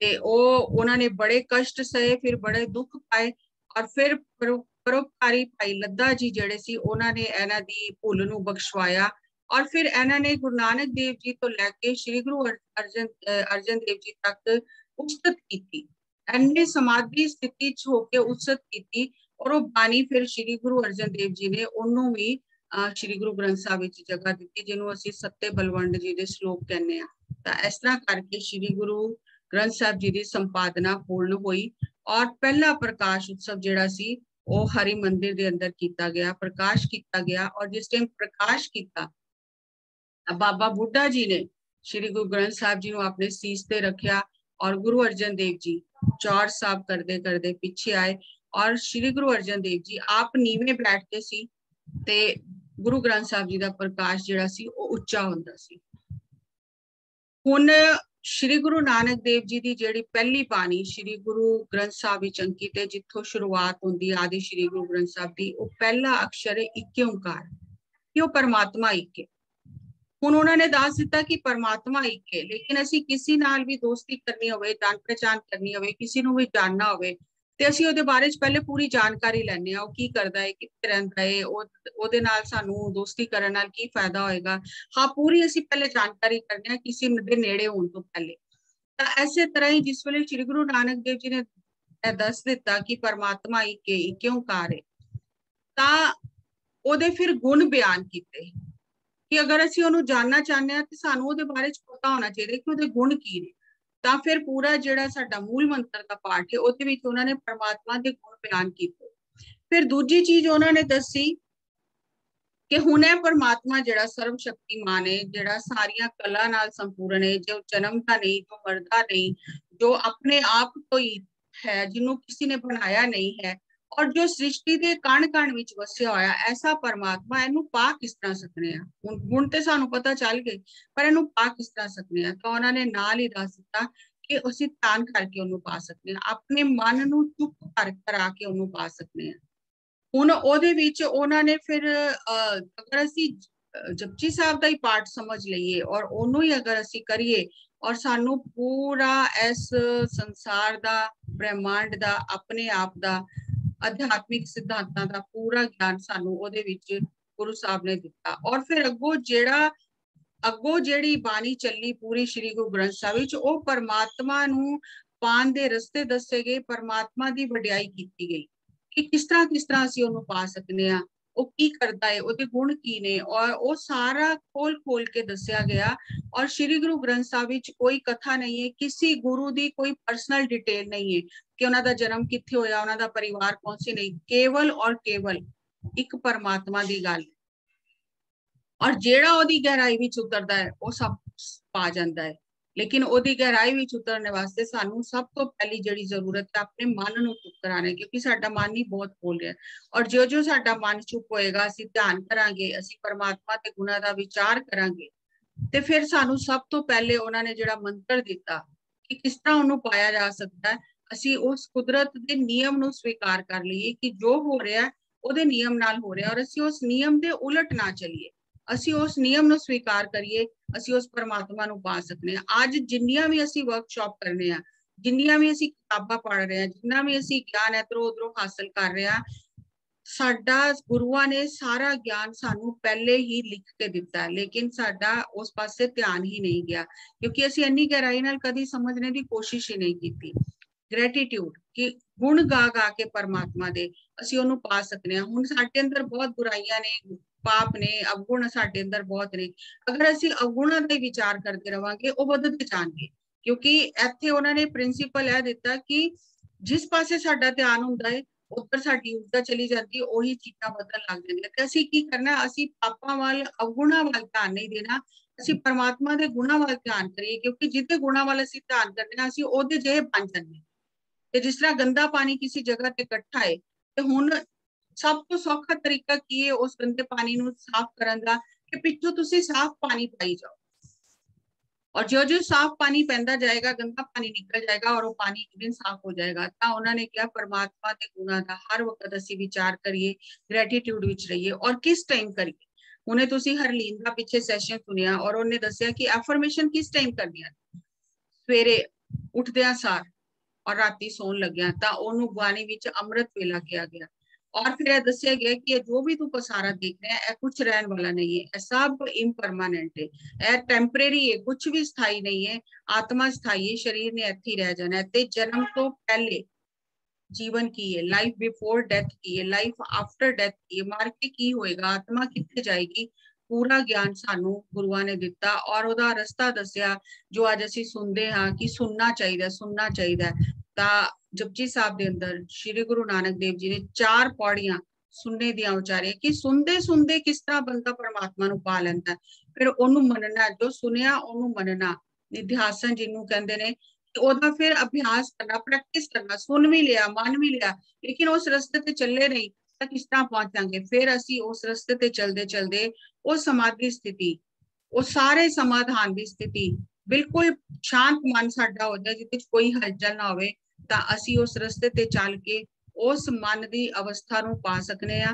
ते उन्हां ने बड़े कष्ट सहे, फिर बड़े दुख पाए, और फिर परोपकारी भाई लद्दा जी जिहड़े सी उन्हां ने इन्हां दी भुल नूं बख्शवाया। और फिर इन्हां ने गुरु नानक देव जी तो लैके श्री गुरु अर्जन देव जी तक उस्तत की, इन्ने समाधि स्थिति च होके उस्तत की। और वो बाणी फिर श्री गुरु अर्जन देव जी ने उन्होंने भी श्री गुरु ग्रंथ साहिब विच जगह दी, जिन्होंने असीं सत्ते बलवंड जी दे श्लोक कहने आ। तां इस तरह करके श्री गुरु ग्रंथ साहिब जी की संपादना पूर्ण हुई, और पहला प्रकाश उत्सव जिहड़ा सी वो हरि मंदिर दे अंदर किया गया, प्रकाश किया गया। और जिस टाइम प्रकाश किया बाबा बुड्ढा जी ने श्री गुरु ग्रंथ साहिब जी को अपने सीस ते रखिया, और गुरु अर्जन देव जी चौर साहब करते करते पीछे आए, और श्री गुरु अर्जन देव जी आप नीवे बैठते सी ते गुरु ग्रंथ साहिब जी का प्रकाश जिहड़ा सी वो उच्चा हुंदा सी। हुण श्री गुरु नानक देव जी की जिहड़ी पहली बाणी श्री गुरु ग्रंथ साहिब विच अंकित है, जिथों शुरुआत हुंदी आदि श्री गुरु ग्रंथ साहिब की, वो पहला अक्षर है इक ओंकार, कि वो परमात्मा इक है। हुण उन्होंने दस दिता कि परमात्मा एक है, लेकिन असीं किसी नाल भी दोस्ती करनी होवे, जान पहचान करनी होवे, किसी नूं भी जानना होवे ਤੇ ਅਸੀਂ ਉਹਦੇ ਬਾਰੇ ਚ ਪਹਿਲੇ ਪੂਰੀ ਜਾਣਕਾਰੀ ਲੈਣੇ ਆ, ਉਹ ਕੀ ਕਰਦਾ ਹੈ, ਕਿੱਥੇ ਰਹਿੰਦਾ ਹੈ, ਉਹਦੇ ਨਾਲ ਸਾਨੂੰ ਦੋਸਤੀ ਕਰਨ ਨਾਲ ਕੀ ਫਾਇਦਾ ਹੋਏਗਾ। ਹਾਂ, ਪੂਰੀ ਅਸੀਂ ਪਹਿਲੇ ਜਾਣਕਾਰੀ ਕਰਦੇ ਆ ਕਿਸੇ ਦੇ ਨੇੜੇ ਹੋਣ ਤੋਂ ਪਹਿਲੇ। ਤਾਂ ਐਸੇ ਤਰ੍ਹਾਂ ਹੀ ਜਿਸ ਵੇਲੇ ਸ੍ਰੀ ਗੁਰੂ ਨਾਨਕ ਦੇਵ ਜੀ ਨੇ ਦੱਸ ਦਿੱਤਾ ਕਿ ਪਰਮਾਤਮਾ ਇੱਕ ਹੈ, ਇੱਕ ਓਂਕਾਰ ਹੈ, ਤਾਂ ਉਹਦੇ ਫਿਰ ਗੁਣ ਬਿਆਨ ਕੀਤੇ ਕਿ ਅਗਰ ਅਸੀਂ ਉਹਨੂੰ ਜਾਣਨਾ ਚਾਹੁੰਦੇ ਹਾਂ ਤੇ ਸਾਨੂੰ ਉਹਦੇ ਬਾਰੇ ਚ ਪਤਾ ਹੋਣਾ ਚਾਹੀਦਾ ਕਿ ਉਹਦੇ ਗੁਣ ਕੀ ਨੇ। ਤਾਂ ਫਿਰ ਪੂਰਾ ਜਿਹੜਾ ਸਾਡਾ ਮੂਲ ਮੰਤਰ ਦਾ ਪਾਠ ਹੈ ਉਹਦੇ ਵਿੱਚ ਉਹਨਾਂ ਨੇ ਪਰਮਾਤਮਾ ਦੇ ਗੁਣ ਬਿਆਨ ਕੀਤੇ। ਫਿਰ ਦੂਜੀ ਚੀਜ਼ ਉਹਨਾਂ ਨੇ ਦੱਸੀ ਕਿ ਹੁਣ ਇਹ ਪਰਮਾਤਮਾ ਜਿਹੜਾ ਸਰਵ ਸ਼ਕਤੀਮਾਨ ਹੈ, ਜਿਹੜਾ ਸਾਰੀਆਂ ਕਲਾ ਨਾਲ ਸੰਪੂਰਨ ਹੈ, ਜੋ ਜਨਮਦਾ ਨਹੀਂ, ਜੋ ਮਰਦਾ ਨਹੀਂ, ਜੋ ਆਪਣੇ ਆਪ ਤੋਂ ਹੀ ਹੈ, ਜਿਹਨੂੰ ਕਿਸੇ ਨੇ ਬਣਾਇਆ ਨਹੀਂ ਹੈ, ਔਰ ਜੋ ਸ੍ਰਿਸ਼ਟੀ ਦੇ ਕਣ ਕਣ ਵਿੱਚ ਵਸਿਆ ਹੋਇਆ, ਐਸਾ ਪਰਮਾਤਮਾ, ਇਹਨੂੰ ਪਾ ਕਿਸ ਤਰ੍ਹਾਂ ਸਕਨੇ ਆ। ਹੁਣ ਤੇ ਸਾਨੂੰ ਪਤਾ ਚੱਲ ਗਏ, ਪਰ ਇਹਨੂੰ ਪਾ ਕਿਸ ਤਰ੍ਹਾਂ ਸਕਨੇ ਆ। ਤਾਂ ਉਹਨਾਂ ਨੇ ਨਾਲ ਹੀ ਦੱਸ ਦਿੱਤਾ ਕਿ ਅਸੀਂ ਧਿਆਨ ਕਰਕੇ ਉਹਨੂੰ ਪਾ ਸਕਦੇ ਹਾਂ, ਆਪਣੇ ਮਨ ਨੂੰ ਚੁੱਪ ਕਰਾ ਕੇ ਉਹਨੂੰ ਪਾ ਸਕਦੇ ਹਾਂ। ਹੁਣ ਉਹਦੇ ਵਿੱਚ ਉਹਨਾਂ ਨੇ ਫਿਰ ਅਗਰ ਅਸੀਂ ਜਪਜੀ ਸਾਹਿਬ ਦਾ ਹੀ ਪਾਠ ਸਮਝ ਲਈਏ ਔਰ ਉਹਨੂੰ ਹੀ ਅਗਰ ਅਸੀਂ ਕਰੀਏ, ਔਰ ਸਾਨੂੰ ਪੂਰਾ ਇਸ ਸੰਸਾਰ ਦਾ, ਬ੍ਰਹਿਮੰਡ ਦਾ, ਆਪਣੇ ਆਪ ਦਾ, ਅਧਿਆਤਮਿਕ ਸਿਧਾਂਤਾਂ ਦਾ ਪੂਰਾ ਗਿਆਨ ਸਾਨੂੰ ਉਹਦੇ ਵਿੱਚ ਗੁਰੂ ਸਾਹਿਬ ਨੇ ਦਿੱਤਾ। ਔਰ ਫਿਰ ਅੱਗੋਂ ਜਿਹੜੀ ਬਾਣੀ ਚੱਲੀ ਪੂਰੀ ਸ੍ਰੀ ਗੁਰੂ ਗ੍ਰੰਥ ਸਾਹਿਬ ਵਿੱਚ, ਉਹ ਪਰਮਾਤਮਾ ਨੂੰ ਪਾਣ ਦੇ ਰਸਤੇ ਦੱਸੇ ਗਏ, ਪਰਮਾਤਮਾ ਦੀ ਵਡਿਆਈ ਕੀਤੀ ਗਈ ਕਿ ਕਿਸ ਤਰ੍ਹਾਂ ਅਸੀਂ ਉਹਨੂੰ ਪਾ ਸਕਦੇ ਹਾਂ, ਉਹ ਕੀ ਕਰਦਾ ਹੈ, ਉਹਦੇ ਗੁਣ ਕੀ ਨੇ, ਔਰ ਉਹ ਸਾਰਾ ਖੋਲ ਕੇ ਦੱਸਿਆ ਗਿਆ। ਔਰ ਸ੍ਰੀ ਗੁਰੂ ਗ੍ਰੰਥ ਸਾਹਿਬ ਵਿੱਚ ਕੋਈ ਕਥਾ ਨਹੀਂ ਹੈ, ਕਿਸੇ ਗੁਰੂ ਦੀ ਕੋਈ ਪਰਸਨਲ ਡਿਟੇਲ ਨਹੀਂ ਹੈ ਕਿ ਉਹਨਾਂ ਦਾ ਜਨਮ ਕਿੱਥੇ ਹੋਇਆ, ਉਹਨਾਂ ਦਾ ਪਰਿਵਾਰ ਕੌਣ ਸੀ, ਨਹੀਂ, ਕੇਵਲ ਔਰ ਕੇਵਲ ਇੱਕ ਪਰਮਾਤਮਾ ਦੀ ਗੱਲ। ਔਰ ਜਿਹੜਾ ਉਹਦੀ ਗਹਿਰਾਈ ਵਿੱਚ ਉਤਰਦਾ ਹੈ ਉਹ ਸਭ ਪਾ ਜਾਂਦਾ ਹੈ। ਲੇਕਿਨ ਉਹਦੀ ਗਹਿਰਾਈ ਵਿੱਚ ਉਤਰਨ ਵਾਸਤੇ ਸਾਨੂੰ ਸਭ ਤੋਂ ਪਹਿਲੀ ਜਿਹੜੀ ਜ਼ਰੂਰਤ ਹੈ ਆਪਣੇ ਮਨ ਨੂੰ ਚੁੱਪ ਕਰਾਉਣਾ, ਕਿਉਂਕਿ ਸਾਡਾ ਮਨ ਹੀ ਬਹੁਤ ਬੋਲ ਰਿਹਾ। ਔਰ ਜਿਉਂ ਸਾਡਾ ਮਨ ਚੁੱਪ ਹੋਏਗਾ, ਅਸੀਂ ਧਿਆਨ ਕਰਾਂਗੇ, ਅਸੀਂ ਪਰਮਾਤਮਾ ਦੇ ਗੁਣਾਂ ਦਾ ਵਿਚਾਰ ਕਰਾਂਗੇ, ਤੇ ਫਿਰ ਸਾਨੂੰ ਸਭ ਤੋਂ ਪਹਿਲੇ ਉਹਨਾਂ ਨੇ ਜਿਹੜਾ ਮੰਤਰ ਦਿੱਤਾ ਕਿ ਕਿਸ ਤਰ੍ਹਾਂ ਉਹਨੂੰ ਪਾਇਆ ਜਾ ਸਕਦਾ ਹੈ, ਅਸੀਂ ਉਸ ਕੁਦਰਤ ਦੇ ਨਿਯਮ ਨੂੰ ਸਵੀਕਾਰ ਕਰ ਲਈਏ ਕਿ ਜੋ ਹੋ ਰਿਹਾ ਉਹਦੇ ਨਿਯਮ ਨਾਲ ਹੋ ਰਿਹਾ, ਔਰ ਅਸੀਂ ਉਸ ਨਿਯਮ ਦੇ ਉਲਟ ਨਾ ਚੱਲੀਏ, ਅਸੀਂ ਉਸ ਨਿਯਮ ਨੂੰ ਸਵੀਕਾਰ ਕਰੀਏ, ਅਸੀਂ ਉਸ ਪਰਮਾਤਮਾ ਨੂੰ ਪਾ ਸਕਦੇ ਹਾਂ। ਅੱਜ ਜਿੰਨੀਆਂ ਵੀ ਅਸੀਂ ਵਰਕਸ਼ਾਪ ਕਰਨੇ ਆ, ਜਿੰਨੀਆਂ ਵੀ ਅਸੀਂ ਕਿਤਾਬਾਂ ਪੜ੍ਹ ਰਹੇ ਹਾਂ, ਜਿੰਨਾ ਵੀ ਅਸੀਂ ਗਿਆਨ ਇੱਧਰੋਂ ਉੱਧਰੋਂ ਹਾਸਲ ਕਰ ਰਹੇ ਹਾਂ, ਸਾਡਾ ਗੁਰੂਆਂ ਨੇ ਸਾਰਾ ਗਿਆਨ ਸਾਨੂੰ ਪਹਿਲੇ ਹੀ ਲਿਖ ਕੇ ਦਿੱਤਾ, ਲੇਕਿਨ ਸਾਡਾ ਉਸ ਪਾਸੇ ਧਿਆਨ ਹੀ ਨਹੀਂ ਗਿਆ, ਕਿਉਂਕਿ ਅਸੀਂ ਇੰਨੀ ਗਹਿਰਾਈ ਨਾਲ ਕਦੀ ਸਮਝਣੇ ਦੀ ਕੋਸ਼ਿਸ਼ ਹੀ ਨਹੀਂ ਕੀਤੀ। ਗ੍ਰੈਟੀਟਿਊਡ ਕਿ ਗੁਣ ਗਾ ਕੇ ਪਰਮਾਤਮਾ ਦੇ ਅਸੀਂ ਉਹਨੂੰ ਪਾ ਸਕਦੇ ਹਾਂ। ਹੁਣ ਸਾਡੇ ਅੰਦਰ ਬਹੁਤ ਬੁਰਾਈਆਂ ਨੇ, ਪਾਪ ਨੇ, ਅਵਗੁਣ ਸਾਡੇ ਅੰਦਰ ਬਹੁਤ ਨੇ। ਅਗਰ ਅਸੀਂ ਅਵਗੁਣਾਂ ਦਾ ਵਿਚਾਰ ਕਰਦੇ ਰਵਾਂਗੇ, ਉਹ ਵਧਦੇ ਜਾਣਗੇ, ਕਿਉਂਕਿ ਇੱਥੇ ਉਹਨਾਂ ਨੇ ਪ੍ਰਿੰਸੀਪਲ ਇਹ ਦਿੱਤਾ ਕਿ ਜਿਸ ਪਾਸੇ ਸਾਡਾ ਧਿਆਨ ਹੁੰਦਾ ਹੈ ਉੱਧਰ ਸਾਡੀ ਊਰਜਾ ਚਲੀ ਜਾਂਦੀ ਹੈ, ਉਹੀ ਚੀਜ਼ਾਂ ਬਦਲਣ ਲੱਗ ਜਾਂਦੀਆਂ। ਤੇ ਅਸੀਂ ਕੀ ਕਰਨਾ, ਅਸੀਂ ਪਾਪਾਂ ਵੱਲ, ਅਵਗੁਣਾਂ ਵੱਲ ਧਿਆਨ ਨਹੀਂ ਦੇਣਾ, ਅਸੀਂ ਪਰਮਾਤਮਾ ਦੇ ਗੁਣਾਂ ਵੱਲ ਧਿਆਨ ਕਰੀਏ, ਕਿਉਂਕਿ ਜਿਹਦੇ ਗੁਣਾਂ ਵੱਲ ਅਸੀਂ ਧਿਆਨ ਕਰਦੇ ਹਾਂ ਅਸੀਂ ਉਹਦੇ ਜਿਹੇ ਬਣ ਜਾਂਦੇ ਹਾਂ। ਤੇ ਜਿਸ ਤਰ੍ਹਾਂ ਗੰਦਾ ਪਾਣੀ ਕਿਸੇ ਜਗ੍ਹਾ ਤੇ ਇਕੱਠਾ ਹੈ, ਤੇ ਹੁਣ ਸਭ ਤੋਂ ਸੌਖਾ ਤਰੀਕਾ ਕੀ ਹੈ ਉਸ ਗੰਦੇ ਪਾਣੀ ਨੂੰ ਸਾਫ਼ ਕਰਨ ਦਾ, ਕਿ ਪਿੱਛੋਂ ਤੁਸੀਂ ਸਾਫ਼ ਪਾਣੀ ਪਾਈ ਜਾਓ, ਔਰ ਜੋ ਸਾਫ਼ ਪਾਣੀ ਪੈਂਦਾ ਜਾਏਗਾ ਗੰਦਾ ਪਾਣੀ ਨਿਕਲ ਜਾਏਗਾ, ਔਰ ਉਹ ਪਾਣੀ ਇੱਕ ਦਿਨ ਸਾਫ਼ ਹੋ ਜਾਏਗਾ। ਤਾਂ ਉਹਨਾਂ ਨੇ ਕਿਹਾ ਪਰਮਾਤਮਾ ਦੇ ਗੁਣਾਂ ਦਾ ਹਰ ਵਕਤ ਅਸੀਂ ਵਿਚਾਰ ਕਰੀਏ, ਗ੍ਰੈਟੀਟਿਊਡ ਵਿੱਚ ਰਹੀਏ। ਔਰ ਕਿਸ ਟਾਈਮ ਕਰੀਏ, ਉਹਨੇ ਤੁਸੀਂ ਹਰਲੀਨ ਦਾ ਪਿੱਛੇ ਸੈਸ਼ਨ ਸੁਣਿਆ, ਔਰ ਉਹਨੇ ਦੱਸਿਆ ਕਿ ਐਫਰਮੇਸ਼ਨ ਕਿਸ ਟਾਈਮ ਕਰਨੀ ਹੈ, ਸਵੇਰੇ ਉੱਠਦਿਆਂ ਸਾਰ ਔਰ ਰਾਤੀ ਸੌਣ ਲੱਗਿਆ, ਤਾਂ ਉਹਨੂੰ ਬਾਣੀ ਵਿੱਚ ਅੰਮ੍ਰਿਤ ਵੇਲਾ ਕਿਹਾ ਗਿਆ। ਔਰ ਫਿਰ ਇਹ ਦੱਸਿਆ ਗਿਆ ਕਿ ਇਹ ਜੋ ਵੀ ਤੂੰ ਪਸਾਰਾ ਦੇਖ ਰਿਹਾ ਹੈ, ਇਹ ਕੁਝ ਰਹਿਣ ਵਾਲਾ ਨਹੀਂ ਹੈ, ਇਹ ਸਭ ਇੰਪਰਮਾਨੈਂਟ ਹੈ, ਇਹ ਟੈਂਪਰੇਰੀ ਹੈ, ਕੁਝ ਵੀ ਸਥਾਈ ਨਹੀਂ ਹੈ। ਆਤਮਾ ਸਥਾਈ ਹੈ, ਸਰੀਰ ਨੇ ਇੱਥੇ ਹੀ ਰਹਿ ਜਾਣਾ ਹੈ। ਤੇ ਜਨਮ ਤੋਂ ਪਹਿਲੇ ਜੀਵਨ ਕੀ ਹੈ, ਲਾਈਫ ਬਿਫੋਰ ਡੈਥ ਕੀ ਹੈ, ਲਾਈਫ ਆਫਟਰ ਡੈਥ ਕੀ ਹੈ, ਮਰ ਕੇ ਕੀ ਹੋਏਗਾ, ਆਤਮਾ ਕਿੱਥੇ ਜਾਏਗੀ, ਪੂਰਾ ਗਿਆਨ ਸਾਨੂੰ ਗੁਰੂਆਂ ਨੇ ਦਿੱਤਾ। ਔਰ ਉਹਦਾ ਰਸਤਾ ਦੱਸਿਆ ਜੋ ਅੱਜ ਅਸੀਂ ਸੁਣਦੇ ਹਾਂ ਕਿ ਸੁਣਨਾ ਚਾਹੀਦਾ। ਤਾਂ ਜਪਜੀ ਸਾਹਿਬ ਦੇ ਅੰਦਰ ਸ਼੍ਰੀ ਗੁਰੂ ਨਾਨਕ ਦੇਵ ਜੀ ਨੇ 4 ਪੌੜੀਆਂ ਸੁਣਨੇ ਦੀਆਂ ਉਚਾਰੀਆਂ ਕਿ ਸੁਣਦੇ ਕਿਸ ਤਰ੍ਹਾਂ ਬੰਦਾ ਪਰਮਾਤਮਾ ਨੂੰ ਪਾ ਲੈਂਦਾ। ਫਿਰ ਉਹਨੂੰ ਮੰਨਣਾ, ਜੋ ਸੁਣਿਆ ਉਹਨੂੰ ਮੰਨਣਾ, ਨਿਧਿਆਸਨ ਜਿਹਨੂੰ ਕਹਿੰਦੇ ਨੇ, ਉਹਦਾ ਫਿਰ ਅਭਿਆਸ ਕਰਨਾ, ਪ੍ਰੈਕਟਿਸ ਕਰਨਾ। ਸੁਣ ਵੀ ਲਿਆ, ਮੰਨ ਵੀ ਲਿਆ, ਲੇਕਿਨ ਉਸ ਰਸਤੇ ਤੇ ਚੱਲੇ ਨਹੀਂ ਤਾਂ ਕਿਸ ਤਰ੍ਹਾਂ ਪਹੁੰਚਾਂਗੇ। ਫਿਰ ਅਸੀਂ ਉਸ ਰਸਤੇ ਤੇ ਚਲਦੇ ਉਹ ਸਮਾਧੀ ਸਥਿਤੀ, ਉਹ ਸਾਰੇ ਸਮਾਧਾਨ ਦੀ ਸਥਿਤੀ, ਬਿਲਕੁਲ ਸ਼ਾਂਤ ਮਨ ਸਾਡਾ ਹੋ ਜਾਏ ਜਿਹਦੇ ਚ ਕੋਈ ਹਲਚਲ ਨਾ ਹੋਵੇ, ਤਾਂ ਅਸੀਂ ਉਸ ਰਸਤੇ ਤੇ ਚੱਲ ਕੇ ਉਸ ਮਨ ਦੀ ਅਵਸਥਾ ਨੂੰ ਪਾ ਸਕਨੇ ਆ,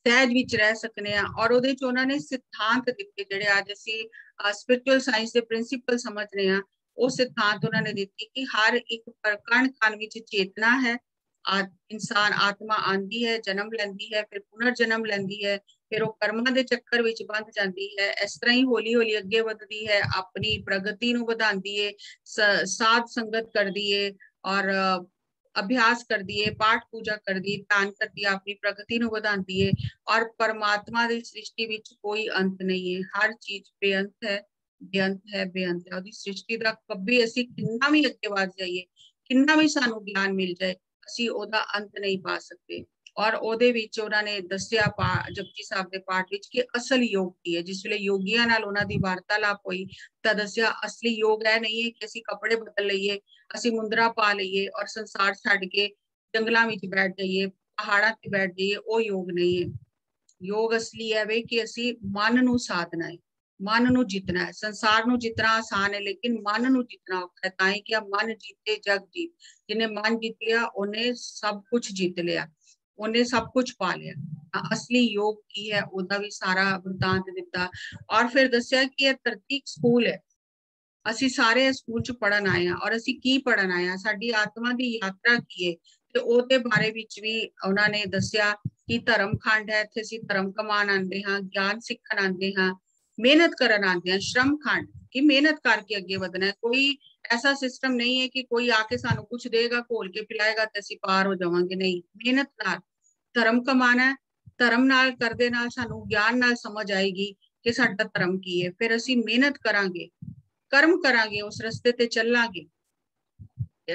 ਸਹਿਜ ਵਿੱਚ ਰਹਿ ਸਕਨੇ ਆ। ਔਰ ਉਹਦੇ ਚ ਉਹਨਾਂ ਨੇ ਸਿਧਾਂਤ ਦਿੱਤੇ ਜਿਹੜੇ ਅੱਜ ਅਸੀਂ ਸਪਿਰਚੁਅਲ ਸਾਇੰਸ ਦੇ ਪ੍ਰਿੰਸੀਪਲ ਸਮਝ ਰਹੇ ਆ, ਉਹ ਸਿਧਾਂਤ ਉਹਨਾਂ ਨੇ ਦਿੱਤੀ ਕਿ ਹਰ ਇੱਕ ਕਣ ਕਣ ਵਿੱਚ ਚੇਤਨਾ ਹੈ। इंसान आत्मा आंदी है, जन्म लैंदी है, फिर पुनर्जन्म लैंदी है, फिर वो कर्मां दे चक्कर विच बंध जाती है। इस तरह ही हौली हौली अगे वधदी है, अपनी प्रगति नूं वधांदी है, साध संगत करदी है और अभ्यास करदी है, पाठ पूजा करदी है, ध्यान करदी है, अपनी प्रगति नूं वधांदी है। और परमात्मा दी सृष्टि विच कोई अंत नहीं है, हर चीज बेअंत है, बेअंत है, बेअंत है। ਉਹਦੀ सृष्टि ਦਾ कभी ਅਸੀਂ किन्ना भी अगे वध जाइए, किन्ना भी सानू ज्ञान मिल जाए, ਅਸੀਂ ਉਹਦਾ ਅੰਤ ਨਹੀਂ ਪਾ ਸਕਦੇ। ਔਰ ਉਹਦੇ ਵਿੱਚ ਉਹਨਾਂ ਨੇ ਦੱਸਿਆ ਜਪਜੀ ਸਾਹਿਬ ਦੇ ਪਾਠ ਵਿੱਚ ਕਿ ਅਸਲ ਯੋਗ ਕੀ ਹੈ। ਜਿਸ ਵੇਲੇ ਯੋਗੀਆਂ ਨਾਲ ਉਹਨਾਂ ਦੀ ਵਾਰਤਾਲਾਪ ਹੋਈ ਤਾਂ ਦੱਸਿਆ ਅਸਲੀ ਯੋਗ ਇਹ ਨਹੀਂ ਹੈ ਕਿ ਅਸੀਂ ਕੱਪੜੇ ਬਦਲ ਲਈਏ, ਅਸੀਂ ਮੁੰਦਰਾ ਪਾ ਲਈਏ ਔਰ ਸੰਸਾਰ ਛੱਡ ਕੇ ਜੰਗਲਾਂ ਵਿੱਚ ਬੈਠ ਜਾਈਏ, ਪਹਾੜਾਂ ਤੇ ਬੈਠ ਜਾਈਏ, ਉਹ ਯੋਗ ਨਹੀਂ ਹੈ। ਯੋਗ ਅਸਲੀ ਹੈ ਵੇ ਕਿ ਅਸੀਂ ਮਨ ਨੂੰ ਸਾਧਨਾ ਹੈ, मन नू जितना है। संसार नू जितना आसान है लेकिन मन नू जितना औखा है। ताई क्या मन जीते जग जीत, जिन्हें मन जीत लिया उन्हें सब कुछ जीत लिया, उन्हें सब कुछ पा लिया। असली योग की है ओदा भी सारा वृतांत दिता। और फिर दस्या कि यह धरती स्कूल है, ਅਸੀਂ ਸਾਰੇ ਸਕੂਲ ਚ ਪੜਨ ਆਏ ਆ ਔਰ ਅਸੀਂ ਕੀ ਪੜਨ ਆਏ ਆ, ਸਾਡੀ ਆਤਮਾ ਦੀ ਯਾਤਰਾ ਕੀ ਹੈ ਤੇ ਉਹਦੇ ਬਾਰੇ ਵਿੱਚ ਵੀ ਉਹਨਾਂ ਨੇ ਦੱਸਿਆ ਕਿ ਧਰਮ ਖੰਡ ਹੈ, ਇੱਥੇ ਅਸੀਂ ਧਰਮ ਕਮਾਣ ਆਉਂਦੇ ਹਾਂ, ਗਿਆਨ ਸਿੱਖਣ ਆਉਂਦੇ ਹਾਂ, मेहनत करन आते हैं। श्रम खंड की मेहनत करके अगे बढ़ना है। कोई ऐसा सिस्टम नहीं है कि कोई आके सानू कुछ देगा घोल के पिलाएगा ते असीं पार हो जावांगे, नहीं। मेहनत नाल धर्म कमाना है, धर्म नाल करदे नाल सानू ज्ञान नाल समझ आएगी कि साडा धर्म की है। फिर असीं मेहनत करांगे, कर्म करांगे, उस रस्ते ते चलांगे।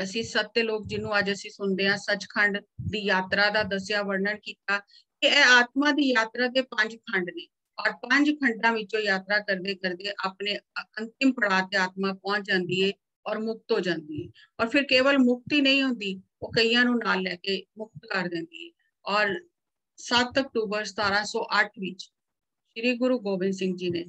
ਅਸੀਂ ਸੱਤੇ ਲੋਕ ਜਿਹਨੂੰ ਅੱਜ ਅਸੀਂ ਸੁਣਦੇ ਹਾਂ, ਸੱਚਖੰਡ ਦੀ ਯਾਤਰਾ ਦਾ ਦੱਸਿਆ, ਵਰਣਨ ਕੀਤਾ ਕਿ ਇਹ ਆਤਮਾ ਦੀ ਯਾਤਰਾ ਦੇ 5 ਖੰਡ ਨੇ और 5 खंडा विचों यात्रा करते करते अपने अंतिम पड़ाव ते आत्मा पहुंच जाती है और मुक्त हो जाती है। और फिर केवल मुक्ति नहीं होती, वो कईयां नूं नाल लैके मुक्त कर देती है। और 7 अक्टूबर 1708 विच श्री गुरु गोबिंद सिंह जी ने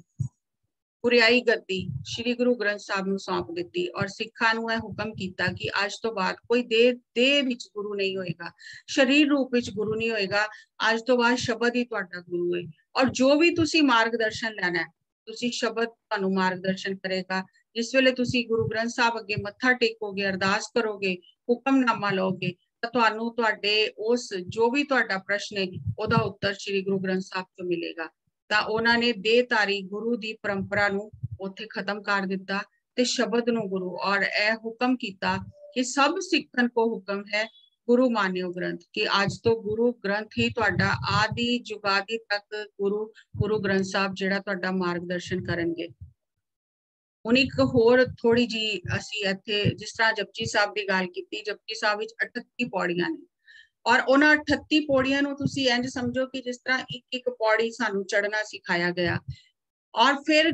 पुरियाई गद्दी श्री गुरु ग्रंथ साहब नूं सौंप दित्ती और सिखां नूं यह हुक्म किया कि अज तो बाद कोई देह विच गुरु नहीं होएगा, शरीर रूप विच गुरु नहीं होएगा, अज तो बाद शब्द ही तुहाडा गुरु है। और जो भी तुसी मार्गदर्शन लेना है, तुसी शब्द तुहानू मार्गदर्शन करेगा। जिस वेले तुसी गुरु ग्रंथ साहब अगे मत्था टेकोगे, अरदास करोगे, हुक्मनामा लोगे तो तुहानू तुहाडे उस जो भी तुहाडा प्रश्न है ओदा उत्तर श्री गुरु ग्रंथ साहब तो मिलेगा। ਤਾਂ ਉਹਨਾਂ ਨੇ ਦੇਹਧਾਰੀ ਗੁਰੂ ਦੀ ਪਰੰਪਰਾ ਨੂੰ ਉੱਥੇ ਖਤਮ ਕਰ ਦਿੱਤਾ ਤੇ ਸ਼ਬਦ ਨੂੰ ਗੁਰੂ, ਔਰ ਇਹ ਹੁਕਮ ਕੀਤਾ ਕਿ ਸਭ ਸਿੱਖਣ ਕੋ ਹੁਕਮ ਹੈ ਗੁਰੂ ਮਾਨਿਓ ਗ੍ਰੰਥ, ਕਿ ਅੱਜ ਤੋਂ ਗੁਰੂ ਗ੍ਰੰਥ ਹੀ ਤੁਹਾਡਾ ਆਦਿ ਜੁਗਾਦੀ ਤੱਕ ਗੁਰੂ ਗ੍ਰੰਥ ਸਾਹਿਬ ਜਿਹੜਾ ਤੁਹਾਡਾ ਮਾਰਗਦਰਸ਼ਨ ਕਰਨਗੇ। ਹੁਣ ਇੱਕ ਹੋਰ ਥੋੜੀ ਜੀ ਅਸੀਂ ਇੱਥੇ ਜਿਸ ਤਰ੍ਹਾਂ ਜਪਜੀ ਸਾਹਿਬ ਦੀ ਗੱਲ ਕੀਤੀ, ਜਪਜੀ ਸਾਹਿਬ ਵਿੱਚ 38 ਪੌੜੀਆਂ ਨੇ और उन्हां 38 पौड़ियां नूं तुसीं इंज समझो कि जिस तरह एक एक पौड़ी सानू चढ़ना सिखाया गया। और फिर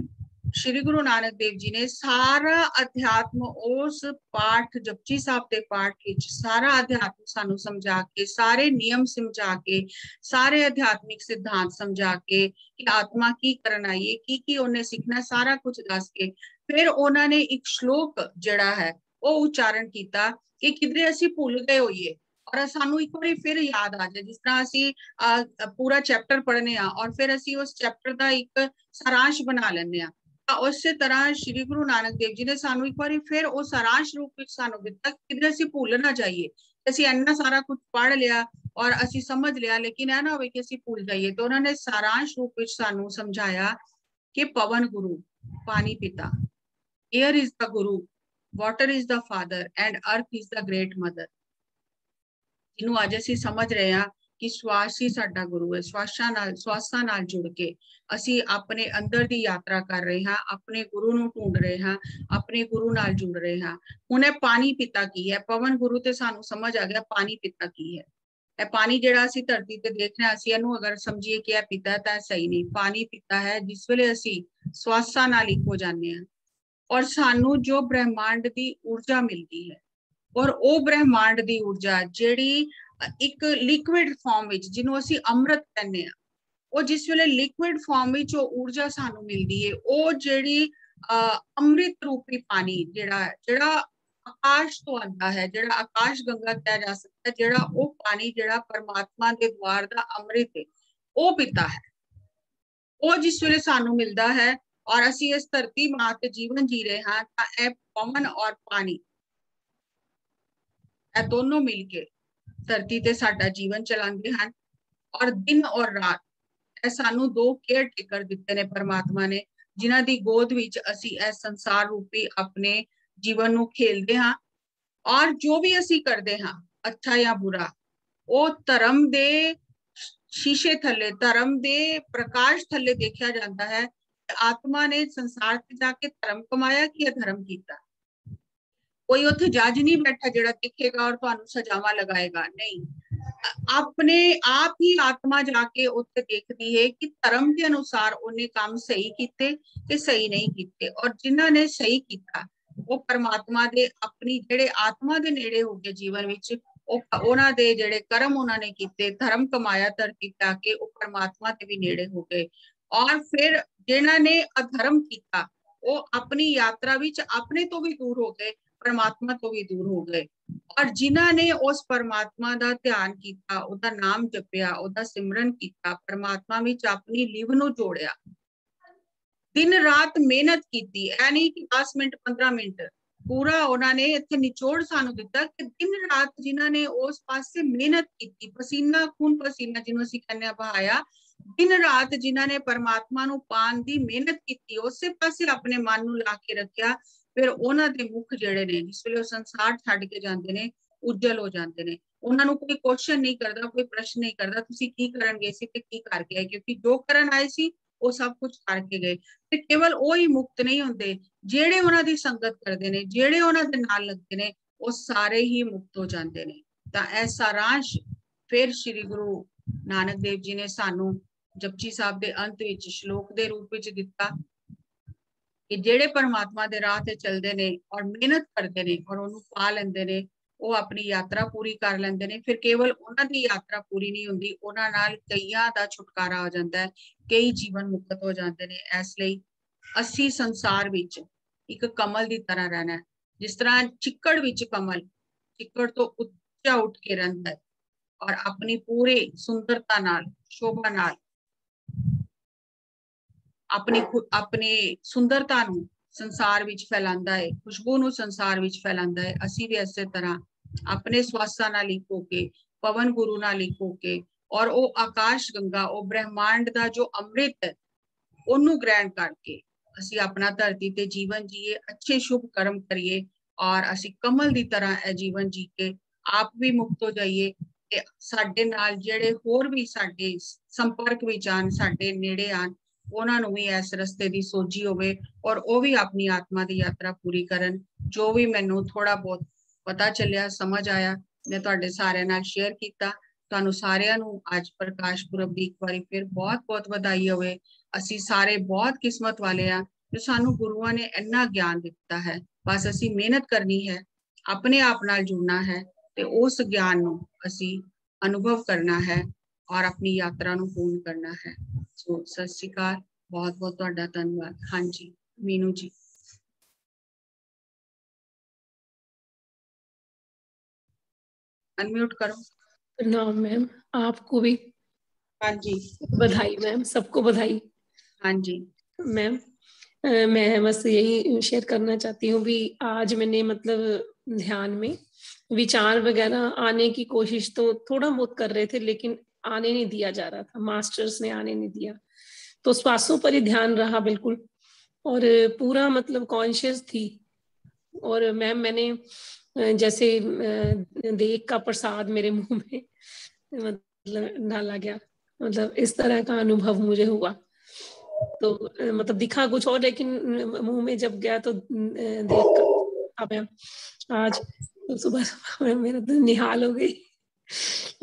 श्री गुरु नानक देव जी ने सारा अध्यात्म उस पाठ जपजी साहब के पाठ विच सारा अध्यात्म सानू समझा के, सारे नियम समझा के, सारे अध्यात्मिक सिद्धांत समझा के कि आत्मा की करन आई है, की उन्हें सीखना, सारा कुछ दस के फिर उन्होंने एक श्लोक जिहड़ा है वो उच्चारण किया कि किधरे असीं भुल गए होइए और सानू एक बार फिर याद आ जाए। जिस तरह असी पूरा चैप्टर पढ़ने और फिर असी उस चैप्टर का एक सारांश बना लेने। उस तरह श्री गुरु नानक देव जी ने सानू एक बार फिर वो सारांश रूप में सानू दिता कि असी भूल ना जाइए। असी इन्ना सारा कुछ पढ़ लिया और असी समझ लिया लेकिन यह ना हो कि असी भूल जाइए। तो उन्होंने सारांश रूप में सानू समझाया कि पवन गुरु पानी पिता, air is the Guru, water is the father and earth is the great mother. ਜਿਹਨੂੰ ਅੱਜ ਅਸੀਂ ਸਮਝ ਰਹੇ ਹਾਂ ਕਿ ਸਵਾਸ ਹੀ ਸਾਡਾ ਗੁਰੂ ਹੈ। ਸਵਾਸਾਂ ਨਾਲ ਜੁੜ ਕੇ ਅਸੀਂ ਆਪਣੇ ਅੰਦਰ ਦੀ ਯਾਤਰਾ ਕਰ ਰਹੇ ਹਾਂ, ਆਪਣੇ ਗੁਰੂ ਨੂੰ ਢੂੰਡ ਰਹੇ ਹਾਂ, ਆਪਣੇ ਗੁਰੂ ਨਾਲ ਜੁੜ ਰਹੇ ਹਾਂ। ਹੁਣ ਇਹ ਪਾਣੀ ਪਿਤਾ ਕੀ ਹੈ? ਪਵਨ ਗੁਰੂ ਤੇ ਸਾਨੂੰ ਸਮਝ ਆ ਗਿਆ ਪਾਣੀ ਪਿਤਾ ਕੀ ਹੈ। ਇਹ ਪਾਣੀ ਜਿਹੜਾ ਅਸੀਂ ਧਰਤੀ ਤੇ ਦੇਖ ਰਹੇ ਹਾਂ, ਅਸੀਂ ਇਹਨੂੰ ਅਗਰ ਸਮਝੀਏ ਕਿ ਇਹ ਪਿਤਾ ਤਾਂ ਸਹੀ ਨਹੀਂ। ਪਾਣੀ ਪਿਤਾ ਹੈ ਜਿਸ ਵੇਲੇ ਅਸੀਂ ਸਵਾਸਾਂ ਨਾਲ ਇੱਕ ਹੋ ਜਾਂਦੇ ਹਾਂ ਔਰ ਸਾਨੂੰ ਜੋ ਬ੍ਰਹਿਮੰਡ ਦੀ ਊਰਜਾ ਮਿਲਦੀ ਹੈ और वो ब्रह्मांड की ऊर्जा जिहड़ी एक लिक्विड फॉर्म विच जिन्हों असीं अमृत कहने आ, वो जिस वेले लिक्विड फॉर्म विच वो ऊर्जा सानू मिलदी है, वो जिहड़ी अमृत रूपी पानी जिहड़ा आकाश तो आंदा है, जिहड़ा आकाश गंगा कहा जा सकता है, जिहड़ा वो पानी जिहड़ा परमात्मा के द्वार दा अमृत है वो पिता है। वो जिस वेले सानू मिलदा है और असी इस धरती मां ते जीवन जी रहे हाँ तां ए पवन और पानी ए दोनों मिलके धरती ते साडा जीवन चलांदे हन। और दिन और रात ਇਹ ਸਾਨੂੰ ਦੋ केयर टेकर ਦਿੱਤੇ ਨੇ परमात्मा ने, जिन्हां दी गोद विच असी इस संसार रूपी अपने जीवन ਨੂੰ खेलते हाँ। और जो भी असी करते हाँ अच्छा या बुरा वो धर्म दे शीशे थले, धर्म दे प्रकाश थले देखा जाता है। आत्मा ने संसार से जाके धर्म कमाया कि अधर्म किया। कोई उत्थे जज नहीं बैठा जिहड़ा देखेगा और तुहानू सजावां लगाएगा, नहीं। अपने आप ही आत्मा जाके उत्थे देखती है कि धर्म के अनुसार उन्हें काम सही कीते कि सही नहीं कीते। और जिन्हां ने सही किया वो परमात्मा दे अपनी जेड़े आत्मा दे नेड़े हो गए जीवन विच, उन्हां दे जेड़े कर्म उन्होंने कीते, धर्म कमाया धरती पे आके, वो परमात्मा दे भी नेड़े हो गए। और फिर जिन्हां ने अधर्म किया वो अपनी यात्रा विच अपने तो भी दूर हो गए, परमात्मा तो भी दूर हो गए। और जिन्हां ने उस परमात्मा दा ध्यान किया, उदा नाम जपिया, उदा सिमरन किया, परमात्मा विच अपनी लिव नूं जोड़िया, दिन रात मेहनत की, ऐ नहीं कि 10 मिनट 15 मिनट, पूरा उन्होंने इत्थे निचोड़ सानू दिता कि दिन रात जिन्हां ने उस पासे मेहनत की, पसीना खून पसीना जिन्हों असीं कहने बहाया, दिन रात जिन्हां ने परमात्मा नूं पाण दी मेहनत की, उसे पासे अपने मन नूं ला के रखिया। फिर उन्हां दे मुख जिहड़े ने जिस वेले संसार छड्ड के जांदे ने उज्जल हो जाते हैं। उन्होंने कोई क्वेश्चन नहीं करता, कोई प्रश्न नहीं करता तुसी की करन गए सी ते की करके आए, क्योंकि जो करन आए सी वो सब कुछ करके गए। ते केवल वो ही मुक्त नहीं होंदे, जेड़े उन्हां दी संगत करदे ने, जेड़े उन्हां दे नाल लगदे ने, वो सारे ही मुक्त हो जाते हैं। तां ऐ सारांश फिर श्री गुरु नानक देव जी ने सानू जपजी साहब दे अंत विच श्लोक दे रूप विच दिता कि जेड़े परमात्मा दे राह ते चलदे ने और मेहनत करते ने और उन्हें पा लेंदे ने, वो अपनी यात्रा पूरी कर लेंदे ने। फिर केवल उन्हां दी यात्रा पूरी नहीं हुंदी, उन्हां नाल कईयां दा छुटकारा हो जाता है, कई जीवन मुक्त हो जाते हैं। इसलिए असी संसार विच एक कमल की तरह रहना है। जिस तरह चिक्कड़ विच कमल चिक्कड़ तो उच्चा उठ के रहिंदा है और अपनी पूरी सुंदरता नाल शोभा नाल अपनी अपनी सुंदरता नूं संसार विच फैलांदा है, खुशबू नूं संसार विच फैलांदा है। असी भी इस तरह अपने स्वासां नाल लिख होके, पवन गुरु नाल लिख होके और वो आकाश गंगा, वो ब्रह्मांड दा जो अमृत है उन्नू ग्रहण करके असी अपना धरती ते जीवन जीए, अच्छे शुभ कर्म करिए और असी कमल की तरह यह जीवन जी के आप भी मुक्त हो जाइए। ते साडे नाल जेड़े होर भी साडे संपर्क विच आन, साडे नेड़े आन, उन्हां नूं भी इस रस्ते की सोझी होवे और वो भी अपनी आत्मा की यात्रा पूरी करन। जो भी मैनू थोड़ा बहुत पता चलिया, समझ आया, मैं तुहाडे सारिआं नाल शेयर कीता। तुहानू सारिआं नूं अज प्रकाश पुरब दी एक बारी फिर बहुत बहुत वधाई होवे। असी सारे बहुत किस्मत वाले हैं जो सानू गुरुआं ने इन्ना ज्ञान दिता है। बस असी मेहनत करनी है, अपने आप नाल जुड़ना है ते उस ज्ञान नूं असी अनुभव करना है और अपनी यात्रा नूं पूर्ण करना है। सो सत श्री अकाल, बहुत बहुत तुहाडा धन्यवाद। हाँ जी मीनू जी, अनम्यूट करो। प्रणाम मैम, आपको भी हाँ जी बधाई मैम, सबको बधाई। हाँ जी मैम मैं बस यही शेयर करना चाहती हूँ भी आज मैंने मतलब ध्यान में विचार वगैरह आने की कोशिश तो थोड़ा बहुत कर रहे थे, लेकिन आने नहीं दिया जा रहा था, मास्टर्स ने आने नहीं दिया, तो श्वासों पर ही ध्यान रहा बिल्कुल और पूरा मतलब कॉन्शियस थी। और मैम मैंने जैसे देख का प्रसाद मेरे मुंह में मतलब डाला गया, मतलब इस तरह का अनुभव मुझे हुआ। तो मतलब दिखा कुछ और लेकिन मुंह में जब गया तो देख का मैम आज तो सुबह सुबह मेरा तो निहाल हो गई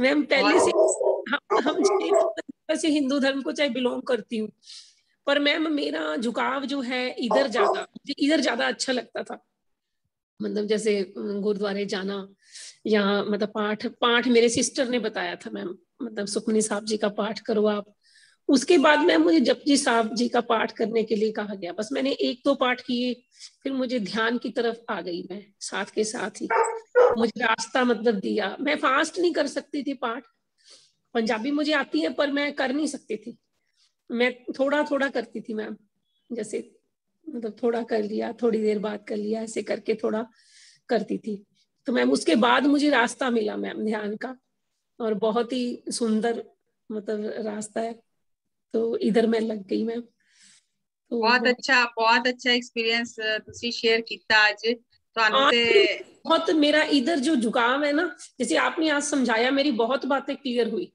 मैम। पहले से हम वैसे हिंदू धर्म को चाहे बिलोंग करती हूँ, पर मैम मेरा झुकाव जो है इधर ज्यादा अच्छा लगता था। मतलब जैसे गुरुद्वारे जाना या मतलब पाठ मेरे सिस्टर ने बताया था मैम, मतलब सुखमनी साहब जी का पाठ करो आप। उसके बाद में मुझे जपजी साहब जी का पाठ करने के लिए कहा गया, बस मैंने 1-2 पाठ किए, फिर मुझे ध्यान की तरफ आ गई मैं साथ के साथ ही। मुझे रास्ता मतलब दिया, मैं फास्ट नहीं कर सकती थी पाठ, पंजाबी मुझे आती है पर मैं कर नहीं सकती थी, मैं थोड़ा थोड़ा करती थी मैम, जैसे मतलब थोड़ा कर लिया, थोड़ी देर बाद कर लिया, ऐसे करके थोड़ा करती थी। तो मैम उसके बाद मुझे रास्ता मिला मैम ध्यान का, और बहुत ही सुंदर मतलब रास्ता है, तो इधर मैं लग गई मैम। तो बहुत अच्छा एक्सपीरियंस ਤੁਸੀਂ शेयर किया आज ਤੁਹਾਨੂੰ आज ਤੇ। बहुत मेरा इधर जो झुकाव है ना, जैसे आपने आज समझाया, मेरी बहुत बातें क्लियर हुई,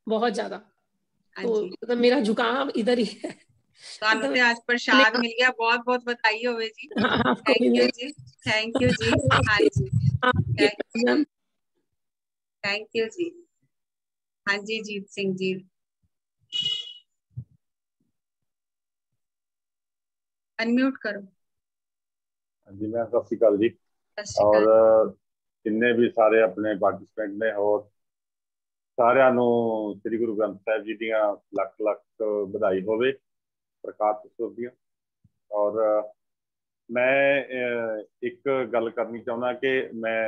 बहुत ज्यादा। तो ਹਾਂਜੀ मतलब मेरा झुकाव इधर ही है। ਤੁਹਾਨੂੰ मतलब ਤੇ आज प्रसाद मिल गया, बहुत बहुत बधाई होवे जी। आपको भी थैंक यू मैं जी, थैंक यू जी। हाँ आपके जी, आपके मैम। थैंक यू जी। हाँ जी जीत सिंह जी, अनम्यूट करो। जी मैं सत श्री अकाल जी। सत श्री और अकाल। जिन्ने भी सारे अपने पार्टिसिपेंट ने, और ਸਾਰਿਆਂ ਨੂੰ ਸ੍ਰੀ ਗੁਰੂ ਗ੍ਰੰਥ ਸਾਹਿਬ ਜੀ ਦੀਆਂ ਲੱਖ ਲੱਖ ਵਧਾਈ ਹੋਵੇ ਪ੍ਰਕਾਸ਼ ਉਤਸਵ ਦੀਆਂ। ਔਰ ਮੈਂ ਇੱਕ ਗੱਲ ਕਰਨੀ ਚਾਹੁੰਦਾ ਕਿ ਮੈਂ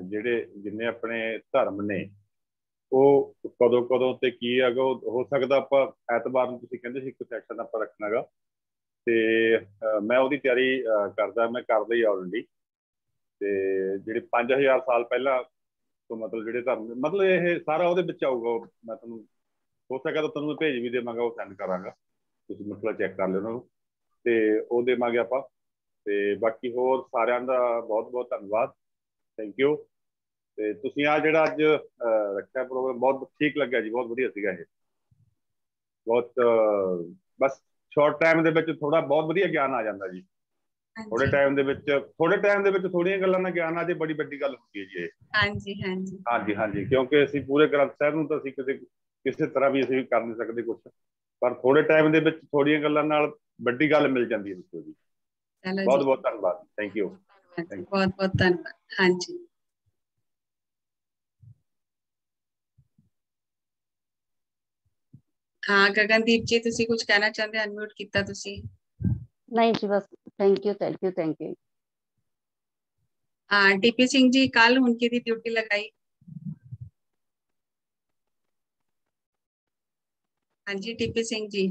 ਜਿਹੜੇ ਜਿੰਨੇ ਆਪਣੇ ਧਰਮ ਨੇ ਉਹ ਕਦੋਂ ਕਦੋਂ ਤੇ ਕੀ ਹੈਗਾ, ਹੋ ਸਕਦਾ ਆਪਾਂ ਐਤਵਾਰ ਨੂੰ, ਤੁਸੀਂ ਕਹਿੰਦੇ ਸੀ ਇੱਕ ਸੈਕਸ਼ਨ ਆਪਾਂ ਰੱਖਣਾਗਾ, ਤੇ ਮੈਂ ਉਹਦੀ ਤਿਆਰੀ ਕਰਦਾ, ਮੈਂ ਕਰ ਲਈ ਆਲਰੇਡੀ। ਤੇ ਜਿਹੜੇ 5000 ਸਾਲ ਪਹਿਲਾਂ ਤੋਂ ਮਤਲਬ ਜਿਹੜੇ ਧਰਮ, ਮਤਲਬ ਇਹ ਸਾਰਾ ਉਹਦੇ ਵਿੱਚ ਆਊਗਾ। ਮੈਂ ਤੁਹਾਨੂੰ ਹੋ ਸਕਿਆ ਤਾਂ ਤੁਹਾਨੂੰ ਭੇਜ ਵੀ ਦੇਵਾਂਗਾ, ਉਹ ਸੈਂਡ ਕਰਾਂਗਾ, ਤੁਸੀਂ ਮਤਲਬ ਚੈੱਕ ਕਰ ਲਿਓ ਉਹਨਾਂ ਨੂੰ, ਤੇ ਉਹ ਦੇਵਾਂਗੇ ਆਪਾਂ। ਤੇ ਬਾਕੀ ਹੋਰ ਸਾਰਿਆਂ ਦਾ ਬਹੁਤ ਬਹੁਤ ਧੰਨਵਾਦ, ਥੈਂਕ ਯੂ। ਤੇ ਤੁਸੀਂ ਆ ਜਿਹੜਾ ਅੱਜ ਰੱਖਿਆ ਪ੍ਰੋਗਰਾਮ, ਬਹੁਤ ਠੀਕ ਲੱਗਿਆ ਜੀ, ਬਹੁਤ ਵਧੀਆ ਸੀਗਾ ਇਹ। ਬਹੁਤ ਬਸ ਸ਼ਾਰਟ ਟਾਈਮ ਦੇ ਵਿੱਚ ਥੋੜਾ ਬਹੁਤ ਵਧੀਆ ਗਿਆਨ ਆ ਜਾਂਦਾ ਜੀ। ਥੋੜੇ ਟਾਈਮ ਦੇ ਵਿੱਚ ਥੋੜੀਆਂ ਗੱਲਾਂ ਨਾਲ ਗਿਆਨ ਆ ਜੇ, ਬੜੀ ਵੱਡੀ ਗੱਲ ਹੁੰਦੀ ਹੈ ਜੀ ਇਹ। ਹਾਂਜੀ ਹਾਂਜੀ ਹਾਂਜੀ ਹਾਂਜੀ, ਕਿਉਂਕਿ ਅਸੀਂ ਪੂਰੇ ਗ੍ਰੰਥ ਸਾਹਿਬ ਨੂੰ ਤਾਂ ਅਸੀਂ ਕਿਸੇ ਤਰ੍ਹਾਂ ਵੀ ਅਸੀਂ ਕਰ ਨਹੀਂ ਸਕਦੇ ਕੁਛ, ਪਰ ਥੋੜੇ ਟਾਈਮ ਦੇ ਵਿੱਚ ਥੋੜੀਆਂ ਗੱਲਾਂ ਨਾਲ ਵੱਡੀ ਗੱਲ ਮਿਲ ਜਾਂਦੀ ਹੈ ਦੱਸੋ ਜੀ। ਬਹੁਤ ਬਹੁਤ ਧੰਨਵਾਦ, ਥੈਂਕ ਯੂ। ਬਹੁਤ ਬਹੁਤ ਧੰਨਵਾਦ। ਹਾਂਜੀ हाँ गगनदीप जी, ਤੁਸੀਂ ਕੁਝ ਕਹਿਣਾ ਚਾਹੁੰਦੇ? ਅਨਮਿਊਟ ਕੀਤਾ ਤੁਸੀਂ। नहीं जी बस thank you thank you thank you. हाँ टीपी सिंह जी, कल उनकी दी ड्यूटी लगाई। हाँ जी टीपी सिंह जी।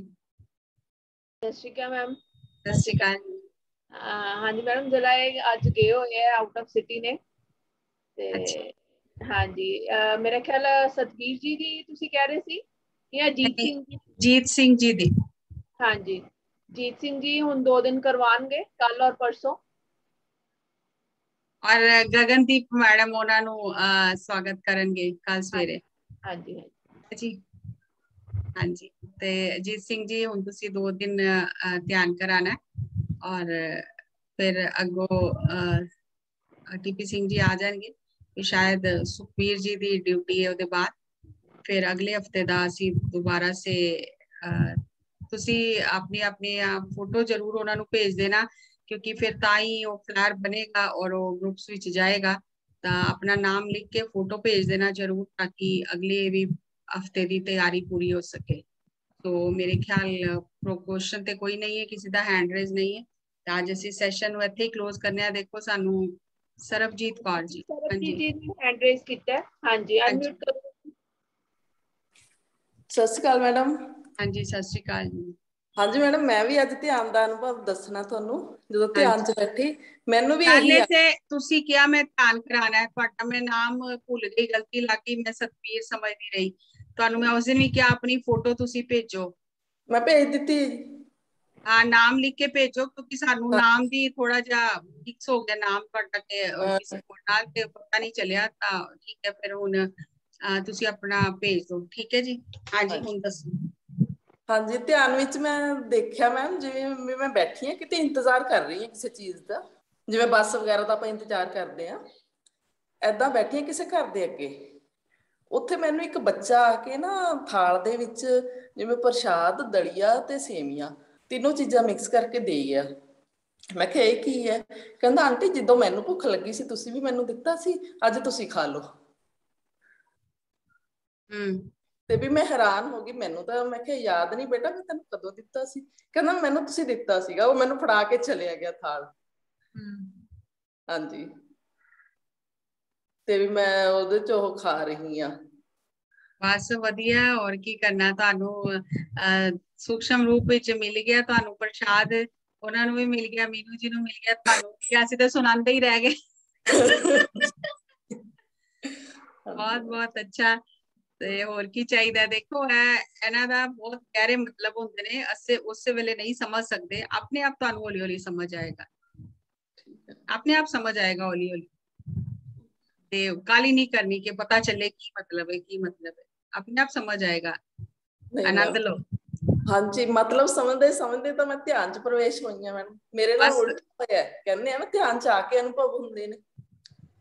सत श्री अकाल मैम। सत श्री अकाल। हाँ जी मैडम, जरा अज गए हुए है आउट ऑफ सिटी ने ते हाँ जी मेरा ख्याल सतबीर जी दी तुसी कह रहे सी या जीत सिंह जी? जीत सिंह जी दी। हाँ जी जीत सिंह जी हुण 2 दिन करवाएंगे, कल और परसों। और गगनदीप मैडम ਉਹਨਾਂ ਨੂੰ ਸਵਾਗਤ ਕਰਨਗੇ ਕੱਲ ਸਵੇਰੇ। हाँ जी जी हाँ जी। ਤੇ जीत सिंह जी ਹੁਣ ਤੁਸੀਂ 2 दिन ਧਿਆਨ ਕਰਾਣਾ, और फिर ਅੱਗੋਂ टीपी सिंह जी आ जाएंगे, शायद सुखबीर जी ਦੀ ਡਿਊਟੀ ਹੈ ਉਹਦੇ ਬਾਅਦ। फिर अगले हफ्ते ਦਾ ਅਸੀਂ ਦੁਬਾਰਾ ਸੇ ਤੁਸੀਂ ਆਪਣੀ ਆਪਣੀ ਫੋਟੋ ਜ਼ਰੂਰ ਉਹਨਾਂ ਨੂੰ ਭੇਜ ਦੇਣਾ, क्योंकि फिर ताई वो फ्लैर बनेगा और वो ग्रुप्स विच जाएगा। तो अपना नाम लिख के फोटो भेज देना जरूर, ताकि अगले भी हफ्ते की तैयारी पूरी हो सके। तो मेरे ख्याल क्वेश्चन ते कोई नहीं है, किसी का हैंड रेज नहीं है। तो आज असी सैशन इत्थे ही क्लोज करने। देखो सानू सरबजीत कौर जी। सरबजीत जी ने हैंड रेज किया है। हाँ जी अनम्यूट करो। सत श्री अकाल मैडम। हाँ जी सत श्री अकाल जी। हाँ जी मैडम, मैं भी अज ध्यान का अनुभव दसना तुहानू। जो ध्यान च बैठी मैनू भी पहले से तुसी क्या मैं ध्यान कराना है, ਤੁਹਾਡਾ मैं नाम भूल गई, गलती लग गई, मैं सतबीर समझदी रही। ਤੁਹਾਨੂੰ मैं उस दिन भी क्या अपनी फोटो तुसी भेजो। मैं भेज दी। हाँ नाम लिख के भेजो, क्योंकि सानू नाम दी थोड़ा जा मिक्स हो गया नाम ਤੁਹਾਡਾ के किसी को नाल ते पता नहीं चलिया। ਤਾਂ ठीक है फिर ਹੁਣ तुसी अपना भेज दो। ठीक है जी। हाँ जी ਹੁਣ ਦੱਸੋ। हाँ जी ध्यान विच मैं देखा मैम, जिवें मैं बैठी हाँ किते इंतजार कर रही हाँ किसी चीज़ का, जिवें बस वगैरह का आपां इंतजार करते हैं, ऐदां बैठी हाँ किसी घर दे अगे। उत्थे मैनू एक बच्चा आके ना थाल दे विच जिवें प्रशाद, दलिया ते सेवियां तीनों चीज़ां मिक्स करके दे गया। मैं कहा यह की है? कहंदा आंटी जिद्दों मैनू भुख लगी सी तुसीं भी मैनू दित्ता सी, अज तुसीं खा लो। ते भी मैं हैरान हो गई, मैनू तो मैं क्या याद नहीं बेटा मैं तेन कदों दिता सी। कहना मैनू तुसीं दिता सीगा, वो मैनू फड़ा के चलिया गया थाल। हाँ जी ते भी मैं ओहदे चों खा रही हाँ। बस वधिया, और की करना। तुहानू सूक्ष्म रूप विच मिल गया तुहानू प्रसाद, ਉਹਨਾਂ ਨੂੰ ਵੀ ਮਿਲ ਗਿਆ, ਮੀਨੂ ਜੀ ਨੂੰ ਮਿਲ ਗਿਆ, ਤੁਹਾਨੂੰ ਮਿਲ ਗਿਆ, ਅਸੀਂ ਤਾਂ ਸੁਣਾਉਂਦੇ ਹੀ ਰਹਿ ਗਏ। ਬਹੁਤ ਬਹੁਤ ਅੱਛਾ। ਤੇ ਹੋਰ ਕੀ ਚਾਹੀਦਾ। ਦੇਖੋ ਇਹਨਾਂ ਦਾ ਬਹੁਤ ਗਹਿਰੇ ਮਤਲਬ ਹੁੰਦੇ ਨੇ, ਅਸੀਂ ਉਸੇ ਵੇਲੇ ਨਹੀਂ ਸਮਝ ਸਕਦੇ, ਆਪਣੇ ਆਪ ਤੁਹਾਨੂੰ ਹੌਲੀ ਹੌਲੀ ਸਮਝ ਆਏਗਾ, ਆਪਣੇ ਆਪ ਸਮਝ ਆਏਗਾ ਹੌਲੀ ਹੌਲੀ। ਤੇ ਕਾਹਲੀ ਨਹੀਂ ਕਰਨੀ ਕਿ ਪਤਾ ਚੱਲੇ ਕੀ ਮਤਲਬ ਹੈ, ਕੀ ਮਤਲਬ ਹੈ, ਆਪਣੇ ਆਪ ਸਮਝ ਆਏਗਾ। ਆਨੰਦ ਲਓ। ਹਾਂਜੀ, ਮਤਲਬ ਸਮਝਦੇ ਸਮਝਦੇ ਤਾਂ ਮੈਂ ਧਿਆਨ ਚ ਪ੍ਰਵੇਸ਼ ਹੋਈ ਹਾਂ ਮੈਡਮ। ਮੇਰੇ ਨਾਲ ਉਲਟ ਹੋਇਆ, ਕਹਿੰਦੇ ਆ ਨਾ ਧਿਆਨ ਚ ਆ ਕੇ ਅਨੁਭਵ ਹੁੰਦੇ ਨੇ।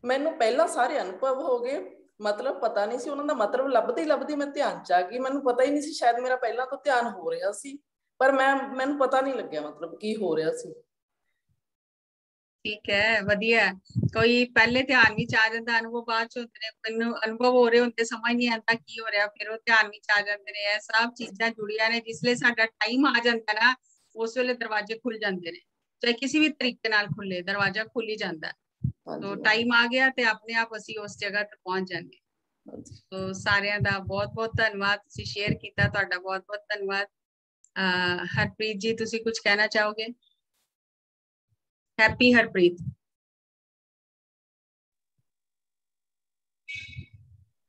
ਮੈਨੂੰ ਪਹਿਲਾਂ ਸਾਰੇ ਅਨੁਭਵ ਹੋ ਗਏ, ਮਤਲਬ ਪਤਾ ਨਹੀਂ ਸੀ ਉਹਨਾਂ ਦਾ ਮਤਲਬ, ਲੱਭਦੀ ਲੱਭਦੀ ਮੈਂ ਧਿਆਨ ਚ ਆ ਗਈ। ਮੈਨੂੰ ਪਤਾ ਹੀ ਨਹੀਂ ਸੀ, ਸ਼ਾਇਦ ਮੇਰਾ ਪਹਿਲਾਂ ਤੋਂ ਧਿਆਨ ਹੋ ਰਿਹਾ ਸੀ, ਪਰ ਮੈਨੂੰ ਪਤਾ ਨਹੀਂ ਲੱਗਿਆ ਮਤਲਬ ਕੀ ਹੋ ਰਿਹਾ ਸੀ। ਠੀਕ ਹੈ, ਵਧੀਆ। ਕੋਈ ਪਹਿਲੇ ਧਿਆਨ ਵਿੱਚ ਆ ਜਾਂਦਾ, ਅਨੁਭਵ ਬਾਅਦ ਚ ਹੁੰਦੇ ਨੇ। ਮੈਨੂੰ ਅਨੁਭਵ ਹੋ ਰਹੇ ਹੁੰਦੇ, ਸਮਝ ਨਹੀਂ ਆਉਂਦਾ ਕੀ ਹੋ ਰਿਹਾ, ਫਿਰ ਉਹ ਧਿਆਨ ਵਿੱਚ ਆ ਜਾਂਦੇ ਨੇ। ਇਹ ਸਭ ਚੀਜ਼ਾਂ ਜੁੜੀਆਂ ਨੇ। ਜਿਸ ਵੇਲੇ ਸਾਡਾ ਟਾਈਮ ਆ ਜਾਂਦਾ ਨਾ, ਉਸ ਵੇਲੇ ਦਰਵਾਜ਼ੇ ਖੁੱਲ ਜਾਂਦੇ ਨੇ, ਚਾਹੇ ਕਿਸੇ ਵੀ ਤਰੀਕੇ ਨਾਲ ਖੁੱਲੇ, ਦਰਵਾਜ਼ਾ ਖੁੱਲ ਹੀ ਜਾਂਦਾ। ਤੋ ਟਾਈਮ ਆ ਗਿਆ ਤੇ ਆਪਣੇ ਆਪ ਅਸੀਂ ਉਸ ਜਗ੍ਹਾ ਤੇ ਪਹੁੰਚ ਜਾਂਗੇ। ਤੋ ਸਾਰਿਆਂ ਦਾ ਬਹੁਤ ਬਹੁਤ ਧੰਨਵਾਦ, ਤੁਸੀਂ ਸ਼ੇਅਰ ਕੀਤਾ, ਤੁਹਾਡਾ ਬਹੁਤ ਬਹੁਤ ਧੰਨਵਾਦ। ਹਰਪ੍ਰੀਤ ਜੀ, ਤੁਸੀਂ ਕੁਝ ਕਹਿਣਾ ਚਾਹੋਗੇ? ਹੈਪੀ ਹਰਪ੍ਰੀਤ।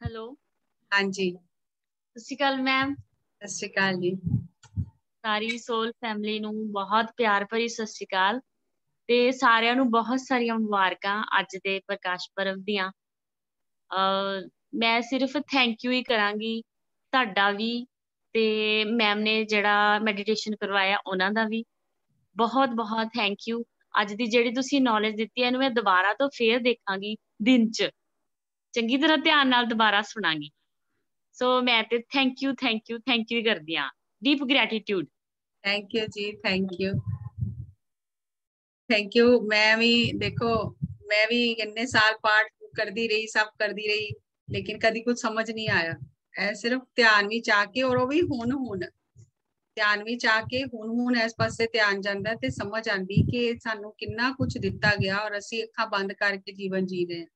ਹੈਲੋ। ਹਾਂਜੀ, ਸਤਿ ਸ਼੍ਰੀ ਅਕਾਲ ਮੈਮ। ਸਤਿ ਸ਼੍ਰੀ ਅਕਾਲ ਜੀ। ਸਾਰੀ ਸੋਲ ਫੈਮਿਲੀ ਨੂੰ ਬਹੁਤ ਪਿਆਰ ਭਰੀ ਸਤਿ ਸ਼੍ਰੀ ਅਕਾਲ, ਤੇ ਸਾਰਿਆਂ ਨੂੰ ਬਹੁਤ ਸਾਰੀਆਂ ਮੁਬਾਰਕਾਂ ਅੱਜ ਦੇ ਪ੍ਰਕਾਸ਼ ਪਰਵ ਦੀਆਂ। ਮੈਂ ਸਿਰਫ ਥੈਂਕ ਯੂ ਹੀ ਕਰਾਂਗੀ, ਤੁਹਾਡਾ ਵੀ ਤੇ ਮੈਮ ਨੇ ਜਿਹੜਾ ਮੈਡੀਟੇਸ਼ਨ ਕਰਵਾਇਆ ਉਹਨਾਂ ਦਾ ਵੀ ਬਹੁਤ ਬਹੁਤ ਥੈਂਕ ਯੂ। ਅੱਜ ਦੀ ਜਿਹੜੀ ਤੁਸੀਂ ਨੌਲੇਜ ਦਿੱਤੀ ਹੈ, ਇਹਨੂੰ ਮੈਂ ਦੁਬਾਰਾ ਤੋਂ ਫੇਰ ਦੇਖਾਂਗੀ, ਦਿਨ 'ਚ ਚੰਗੀ ਤਰ੍ਹਾਂ ਧਿਆਨ ਨਾਲ ਦੁਬਾਰਾ ਸੁਣਾਂਗੀ। ਸੋ ਮੈਂ ਤੇ ਥੈਂਕ ਯੂ ਹੀ ਕਰਦੀ ਹਾਂ। Deep gratitude. ਥੈਂਕ ਯੂ ਜੀ, ਥੈਂਕ ਯੂ, ਥੈਂਕ ਯੂ। ਮੈਂ ਵੀ ਦੇਖੋ, ਮੈਂ ਵੀ ਇੰਨੇ ਸਾਲ ਪਾਠ ਕਰਦੀ ਰਹੀ, ਸਭ ਕਰਦੀ ਰਹੀ, ਲੇਕਿਨ ਕਦੀ ਕੁਝ ਸਮਝ ਨਹੀਂ ਆਇਆ। ਇਹ ਸਿਰਫ ਧਿਆਨ ਵਿੱਚ ਆ ਕੇ, ਔਰ ਉਹ ਵੀ ਹੁਣ ਧਿਆਨ ਵਿੱਚ ਆ ਕੇ ਹੁਣ ਇਸ ਪਾਸੇ ਧਿਆਨ ਜਾਂਦਾ ਤੇ ਸਮਝ ਆਂਦੀ ਕਿ ਸਾਨੂੰ ਕਿੰਨਾ ਕੁਝ ਦਿੱਤਾ ਗਿਆ, ਔਰ ਅਸੀਂ ਅੱਖਾਂ ਬੰਦ ਕਰਕੇ ਜੀਵਨ ਜੀ ਰਹੇ ਹਾਂ।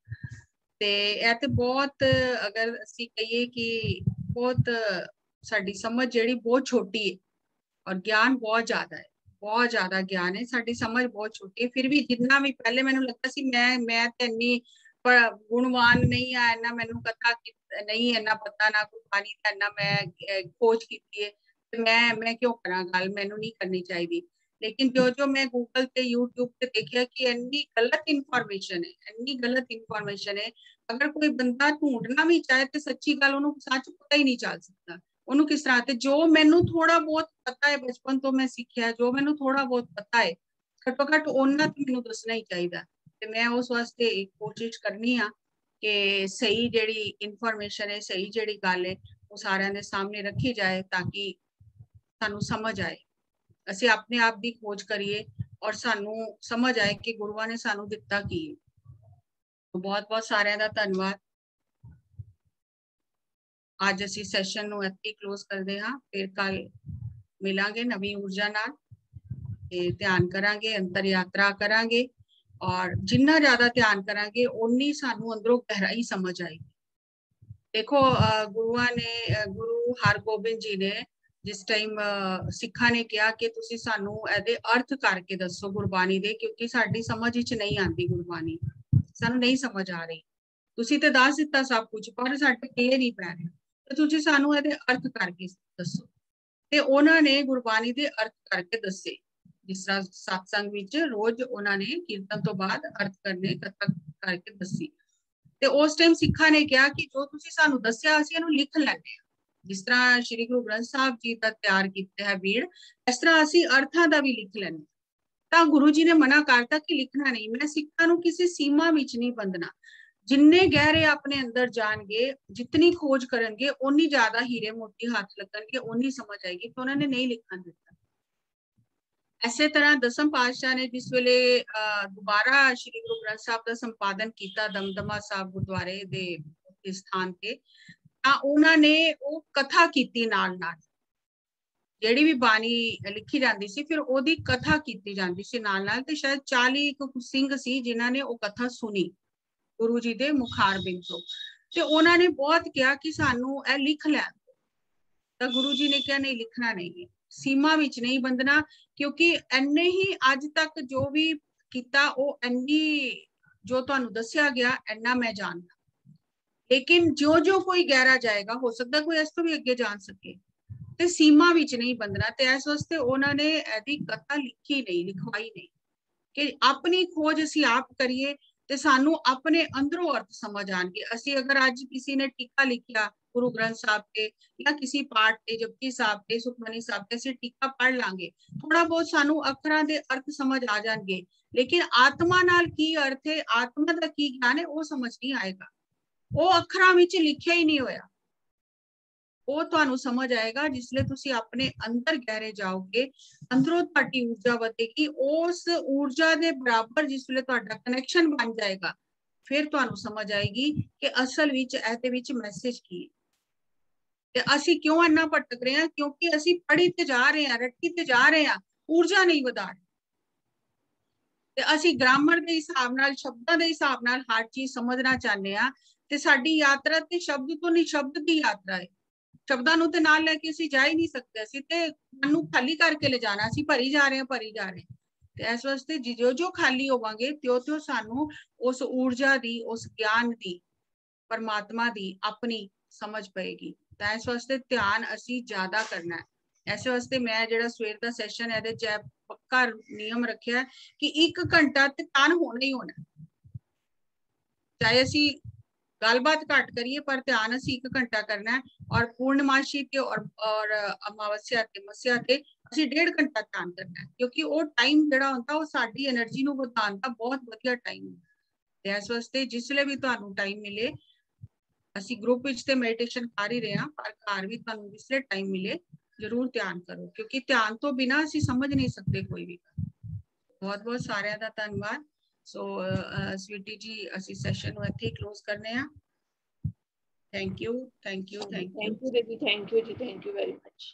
ਤੇ ਇਹ ਤੇ ਬਹੁਤ, ਅਗਰ ਅਸੀਂ ਕਹੀਏ ਕਿ ਬਹੁਤ ਸਾਡੀ ਸਮਝ ਜਿਹੜੀ ਬਹੁਤ ਛੋਟੀ ਹੈ, ਔਰ ਗਿਆਨ ਬਹੁਤ ਜ਼ਿਆਦਾ ਹੈ, ਬਹੁਤ ਜ਼ਿਆਦਾ ਗਿਆਨ ਹੈ। ਸਾਡੀ ਸਮਝ ਬਹੁਤ ਛੋਟੀ ਹੈ, ਫਿਰ ਵੀ ਜਿੰਨਾ ਵੀ ਪਹਿਲੇ ਮੈਨੂੰ ਲੱਗਦਾ ਸੀ ਮੈਂ ਤੇ ਇੰਨੀ ਗੁਣਵਾਨ ਨਹੀਂ ਆ, ਇੰਨਾ ਮੈਨੂੰ ਕਥਾ ਨਹੀਂ, ਇੰਨਾ ਪਤਾ ਨਾ ਗੁਰਬਾਣੀ ਦਾ ਇੰਨਾ ਮੈਂ ਖੋਜ ਕੀਤੀ ਹੈ, ਤੇ ਮੈਂ ਕਿਉਂ ਕਰਾਂ ਗੱਲ, ਮੈਨੂੰ ਨਹੀਂ ਕਰਨੀ ਚਾਹੀਦੀ। ਲੇਕਿਨ ਜੋ ਮੈਂ ਗੂਗਲ ਤੇ YouTube ਤੇ ਦੇਖਿਆ ਕਿ ਇੰਨੀ ਗਲਤ ਇਨਫੋਰਮੇਸ਼ਨ ਹੈ, ਇੰਨੀ ਗਲਤ ਇਨਫੋਰਮੇਸ਼ਨ ਹੈ। ਅਗਰ ਕੋਈ ਬੰਦਾ ਢੂੰਡਣਾ ਵੀ ਚਾਹੇ ਤੇ ਸੱਚੀ ਗੱਲ ਉਹਨੂੰ ਸੱਚ ਪਤਾ ਹੀ ਨਹੀਂ ਚੱਲ ਸਕਦਾ। ਉਹਨੂੰ ਕਿਸ ਤਰ੍ਹਾਂ, ਤੇ ਜੋ ਮੈਨੂੰ ਥੋੜਾ ਬਹੁਤ ਪਤਾ ਹੈ, ਬਚਪਨ ਤੋਂ ਮੈਂ ਸਿੱਖਿਆ, ਜੋ ਮੈਨੂੰ ਥੋੜਾ ਬਹੁਤ ਪਤਾ ਹੈ, ਘੱਟੋ ਘੱਟ ਉਹਨਾਂ ਤੇ ਮੈਨੂੰ ਦੱਸਣਾ ਹੀ ਚਾਹੀਦਾ। ਤੇ ਮੈਂ ਉਸ ਵਾਸਤੇ ਕੋਸ਼ਿਸ਼ ਕਰਨੀ ਆ ਕਿ ਸਹੀ ਜਿਹੜੀ ਇਨਫੋਰਮੇਸ਼ਨ ਹੈ, ਸਹੀ ਜਿਹੜੀ ਗੱਲ ਹੈ, ਉਹ ਸਾਰਿਆਂ ਦੇ ਸਾਹਮਣੇ ਰੱਖੀ ਜਾਏ, ਤਾਂ ਕਿ ਸਾਨੂੰ ਸਮਝ ਆਏ, ਅਸੀਂ ਆਪਣੇ ਆਪ ਦੀ ਖੋਜ ਕਰੀਏ, ਔਰ ਸਾਨੂੰ ਸਮਝ ਆਏ ਕਿ ਗੁਰੂਆਂ ਨੇ ਸਾਨੂੰ ਦਿੱਤਾ ਕੀ ਹੈ। ਬਹੁਤ ਬਹੁਤ ਸਾਰਿਆਂ ਦਾ ਧੰਨਵਾਦ। ਅੱਜ ਅਸੀਂ ਸੈਸ਼ਨ ਨੂੰ ਇੱਥੇ ਕਲੋਜ਼ ਕਰਦੇ ਹਾਂ, ਫਿਰ ਕੱਲ ਮਿਲਾਂਗੇ ਨਵੀਂ ਊਰਜਾ ਨਾਲ, ਤੇ ਧਿਆਨ ਕਰਾਂਗੇ, ਅੰਤਰ ਯਾਤਰਾ ਕਰਾਂਗੇ, ਔਰ ਜਿੰਨਾ ਜ਼ਿਆਦਾ ਧਿਆਨ ਕਰਾਂਗੇ ਓਨੀ ਸਾਨੂੰ ਅੰਦਰੋਂ ਗਹਿਰਾਈ ਸਮਝ ਆਏਗੀ। ਦੇਖੋ ਗੁਰੂਆਂ ਨੇ, ਗੁਰੂ ਹਰਗੋਬਿੰਦ ਜੀ ਨੇ ਜਿਸ ਟਾਈਮ ਸਿੱਖਾਂ ਨੇ ਕਿਹਾ ਕਿ ਤੁਸੀਂ ਸਾਨੂੰ ਇਹਦੇ ਅਰਥ ਕਰਕੇ ਦੱਸੋ ਗੁਰਬਾਣੀ ਦੇ, ਕਿਉਂਕਿ ਸਾਡੀ ਸਮਝ ਵਿੱਚ ਨਹੀਂ ਆਉਂਦੀ ਗੁਰਬਾਣੀ, ਸਾਨੂੰ ਨਹੀਂ ਸਮਝ ਆ ਰਹੀ, ਤੁਸੀਂ ਤੇ ਦੱਸ ਦਿੱਤਾ ਸਭ ਕੁਝ, ਪਰ ਸਾਡੇ ਪੱਲੇ ਨਹੀਂ ਪੈ ਰਿਹਾ, ਤੇ ਤੁਸੀਂ ਸਾਨੂੰ ਇਹਦੇ ਅਰਥ ਕਰਕੇ ਦੱਸੋ। ਤੇ ਉਹਨਾਂ ਨੇ ਗੁਰਬਾਣੀ ਦੇ ਅਰਥ ਕਰਕੇ ਦੱਸੇ, ਜਿਸ ਤਰ੍ਹਾਂ ਸਤਸੰਗ ਵਿੱਚ ਰੋਜ਼ ਉਹਨਾਂ ਨੇ ਕੀਰਤਨ ਤੋਂ ਬਾਅਦ ਅਰਥ ਕਰਨੇ, ਕਥਾ ਕਰਕੇ ਦੱਸੀ। ਤੇ ਉਸ ਟਾਈਮ ਸਿੱਖਾਂ ਨੇ ਕਿਹਾ ਕਿ ਜੋ ਤੁਸੀਂ ਸਾਨੂੰ ਦੱਸਿਆ ਅਸੀਂ ਇਹਨੂੰ ਲਿਖ ਲੈਂਦੇ ਹਾਂ, ਜਿਸ ਤਰ੍ਹਾਂ ਸ਼੍ਰੀ ਗੁਰੂ ਗ੍ਰੰਥ ਸਾਹਿਬ ਜੀ ਦਾ ਤਿਆਰ ਕੀਤਾ ਹੈ ਬੀੜ, ਇਸ ਤਰ੍ਹਾਂ ਅਸੀਂ ਅਰਥਾਂ ਦਾ ਵੀ ਲਿਖ ਲੈਂਦੇ। ਤਾਂ ਗੁਰੂ ਜੀ ਨੇ ਮਨਾ ਕਰਤਾ ਕਿ ਲਿਖਣਾ ਨਹੀਂ। ਮੈਂ ਸਿੱਖਾਂ ਨੂੰ ਕਿਸੇ ਸੀਮਾ ਵਿੱਚ ਨਹੀਂ ਬੰਦਣਾ, ਜਿੰਨੇ ਗਹਿਰੇ ਆਪਣੇ ਅੰਦਰ ਜਾਣਗੇ, ਜਿਤਨੀ ਖੋਜ ਕਰਨਗੇ, ਓਨੀ ਜ਼ਿਆਦਾ ਹੀਰੇ ਮੋਤੀ ਹੱਥ ਲੱਗਣਗੇ, ਓਨੀ ਸਮਝ ਆਏਗੀ, ਤੇ ਉਹਨਾਂ ਨੇ ਨਹੀਂ ਲਿਖਣ ਦਿੱਤਾ। ਇਸੇ ਤਰ੍ਹਾਂ ਦਸਮ ਪਾਤਸ਼ਾਹ ਨੇ ਜਿਸ ਵੇਲੇ ਦੁਬਾਰਾ ਸ਼੍ਰੀ ਗੁਰੂ ਗ੍ਰੰਥ ਸਾਹਿਬ ਦਾ ਸੰਪਾਦਨ ਕੀਤਾ ਦਮਦਮਾ ਸਾਹਿਬ ਗੁਰਦੁਆਰੇ ਦੇ ਸਥਾਨ ਤੇ, ਤਾਂ ਉਹਨਾਂ ਨੇ ਉਹ ਕਥਾ ਕੀਤੀ ਨਾਲ ਨਾਲ, ਜਿਹੜੀ ਵੀ ਬਾਣੀ ਲਿਖੀ ਜਾਂਦੀ ਸੀ ਫਿਰ ਉਹਦੀ ਕਥਾ ਕੀਤੀ ਜਾਂਦੀ ਸੀ ਨਾਲ ਨਾਲ। ਤੇ ਸ਼ਾਇਦ 40 ਸਿੰਘ ਸੀ ਜਿਨ੍ਹਾਂ ਨੇ ਉਹ ਕਥਾ ਸੁਣੀ ਗੁਰੂ ਜੀ ਦੇ ਮੁਖਾਰਬਿੰਦ ਤੋਂ, ਤੇ ਉਹਨਾਂ ਨੇ ਬਹੁਤ ਕਿਹਾ ਕਿ ਸਾਨੂੰ ਇਹ ਲਿਖ ਲੈਣ। ਤਾਂ ਗੁਰੂ ਜੀ ਨੇ ਕਿਹਾ ਨਹੀਂ, ਲਿਖਣਾ ਨਹੀਂ, सीमा विच नहीं बंधना, क्योंकि इन्ने ही अज तक जो भी किया वो इन्नी जो तुहानू दस्या गया इन्ना मैं जानदा, लेकिन जो जो कोई गहरा जाएगा हो सकता कोई इस तो भी अगे जान सके, ते सीमा विच नहीं बंधना। ते इस वास्ते उन्होंने एदी कथा लिखी नहीं, लिखवाई नहीं कि अपनी खोज असी आप करिए ते सानू अपने अंदरों अर्थ समझ आएंगे। असी अगर आज किसी ने टीका लिखिया गुरु ग्रंथ साहब पे या किसी पाठ पे, जपजी साहब पे, सुखमनी साहब पे, असी टीका पढ़ लांगे, थोड़ा बहुत सानू अखरां दे अर्थ समझ आ जाएंगे, लेकिन आत्मा नाल की अर्थ है, आत्मा दा की ज्ञान है, वो समझ नहीं आएगा। वो अखरां विच लिखिया ही नहीं होया। वो तुहानू समझ आएगा जिसले तुसी अपने अंदर गहरे जाओगे, अंदरों तुहाडी ऊर्जा वधेगी, उस ऊर्जा दे बराबर जिसले तुहाडा कनैक्शन बन जाएगा, फिर तुहानू समझ आएगी कि असल विच एहदे विच मैसेज की है। ते असी क्यों इन्ना भटक रहे हैं? क्योंकि असी पढ़ी ते जा रहे हैं, रट्टी ते जा रहे हैं, ऊर्जा नहीं वधा रहे। ते असी ग्रामर दे हिसाब नाल, शब्दां दे हिसाब नाल हर चीज समझना चाहते हैं, ते साडी यात्रा ते शब्द तो नहीं, शब्द की यात्रा है। शब्दां नूं ते नाल लैके असीं जा ही नहीं सकते, असीं ते मन नूं खाली करके ले जाना, असीं भरी जा रहे हैं, भरी जा रहे हैं। ते इस वास्ते जो जो खाली होवांगे त्यो सानू उस ऊर्जा दी, उस ज्ञान दी, परमात्मा दी अपनी समझ पेगी। तां इस वास्ते ध्यान असीं ज्यादा करना है। इस वास्ते मैं जिहड़ा सवेर दा सैशन है इहदे च पक्का नियम रखिया है कि 1 घंटा ते ध्यान होना ही होना, चाहे असीं गलबात घट करिए पर ध्यान असीं 1 घंटा करना है। और पूर्णमाशी ते और अमावस्या ते मस्या ते असीं 1.5 घंटा ध्यान करना है, क्योंकि वो टाइम जिहड़ा हुंदा वो साडी एनर्जी नूं वधाउण दा बहुत वधिया टाइम है। ते इस वास्ते जिसले भी तुहानू टाइम मिले, असीं ग्रुप विच ते मेडिटेशन कर ही रहे हां, पर घर भी तुहानू जिसले टाइम मिले जरूर ध्यान करो, क्योंकि ध्यान तो बिना असीं समझ नहीं सकते कोई भी। बहुत बहुत सारिਆਂ ਦਾ ਧੰਨਵਾਦ। सो स्वीटी जी ਅਸੀਂ ਸੈਸ਼ਨ ਨੂੰ ਇੱਥੇ ਕਲੋਜ਼ ਕਰਨੇ ਆ। Thank you, thank you, thank you. Thank you दीदी, थैंक यू जी, थैंक यू वेरी मच।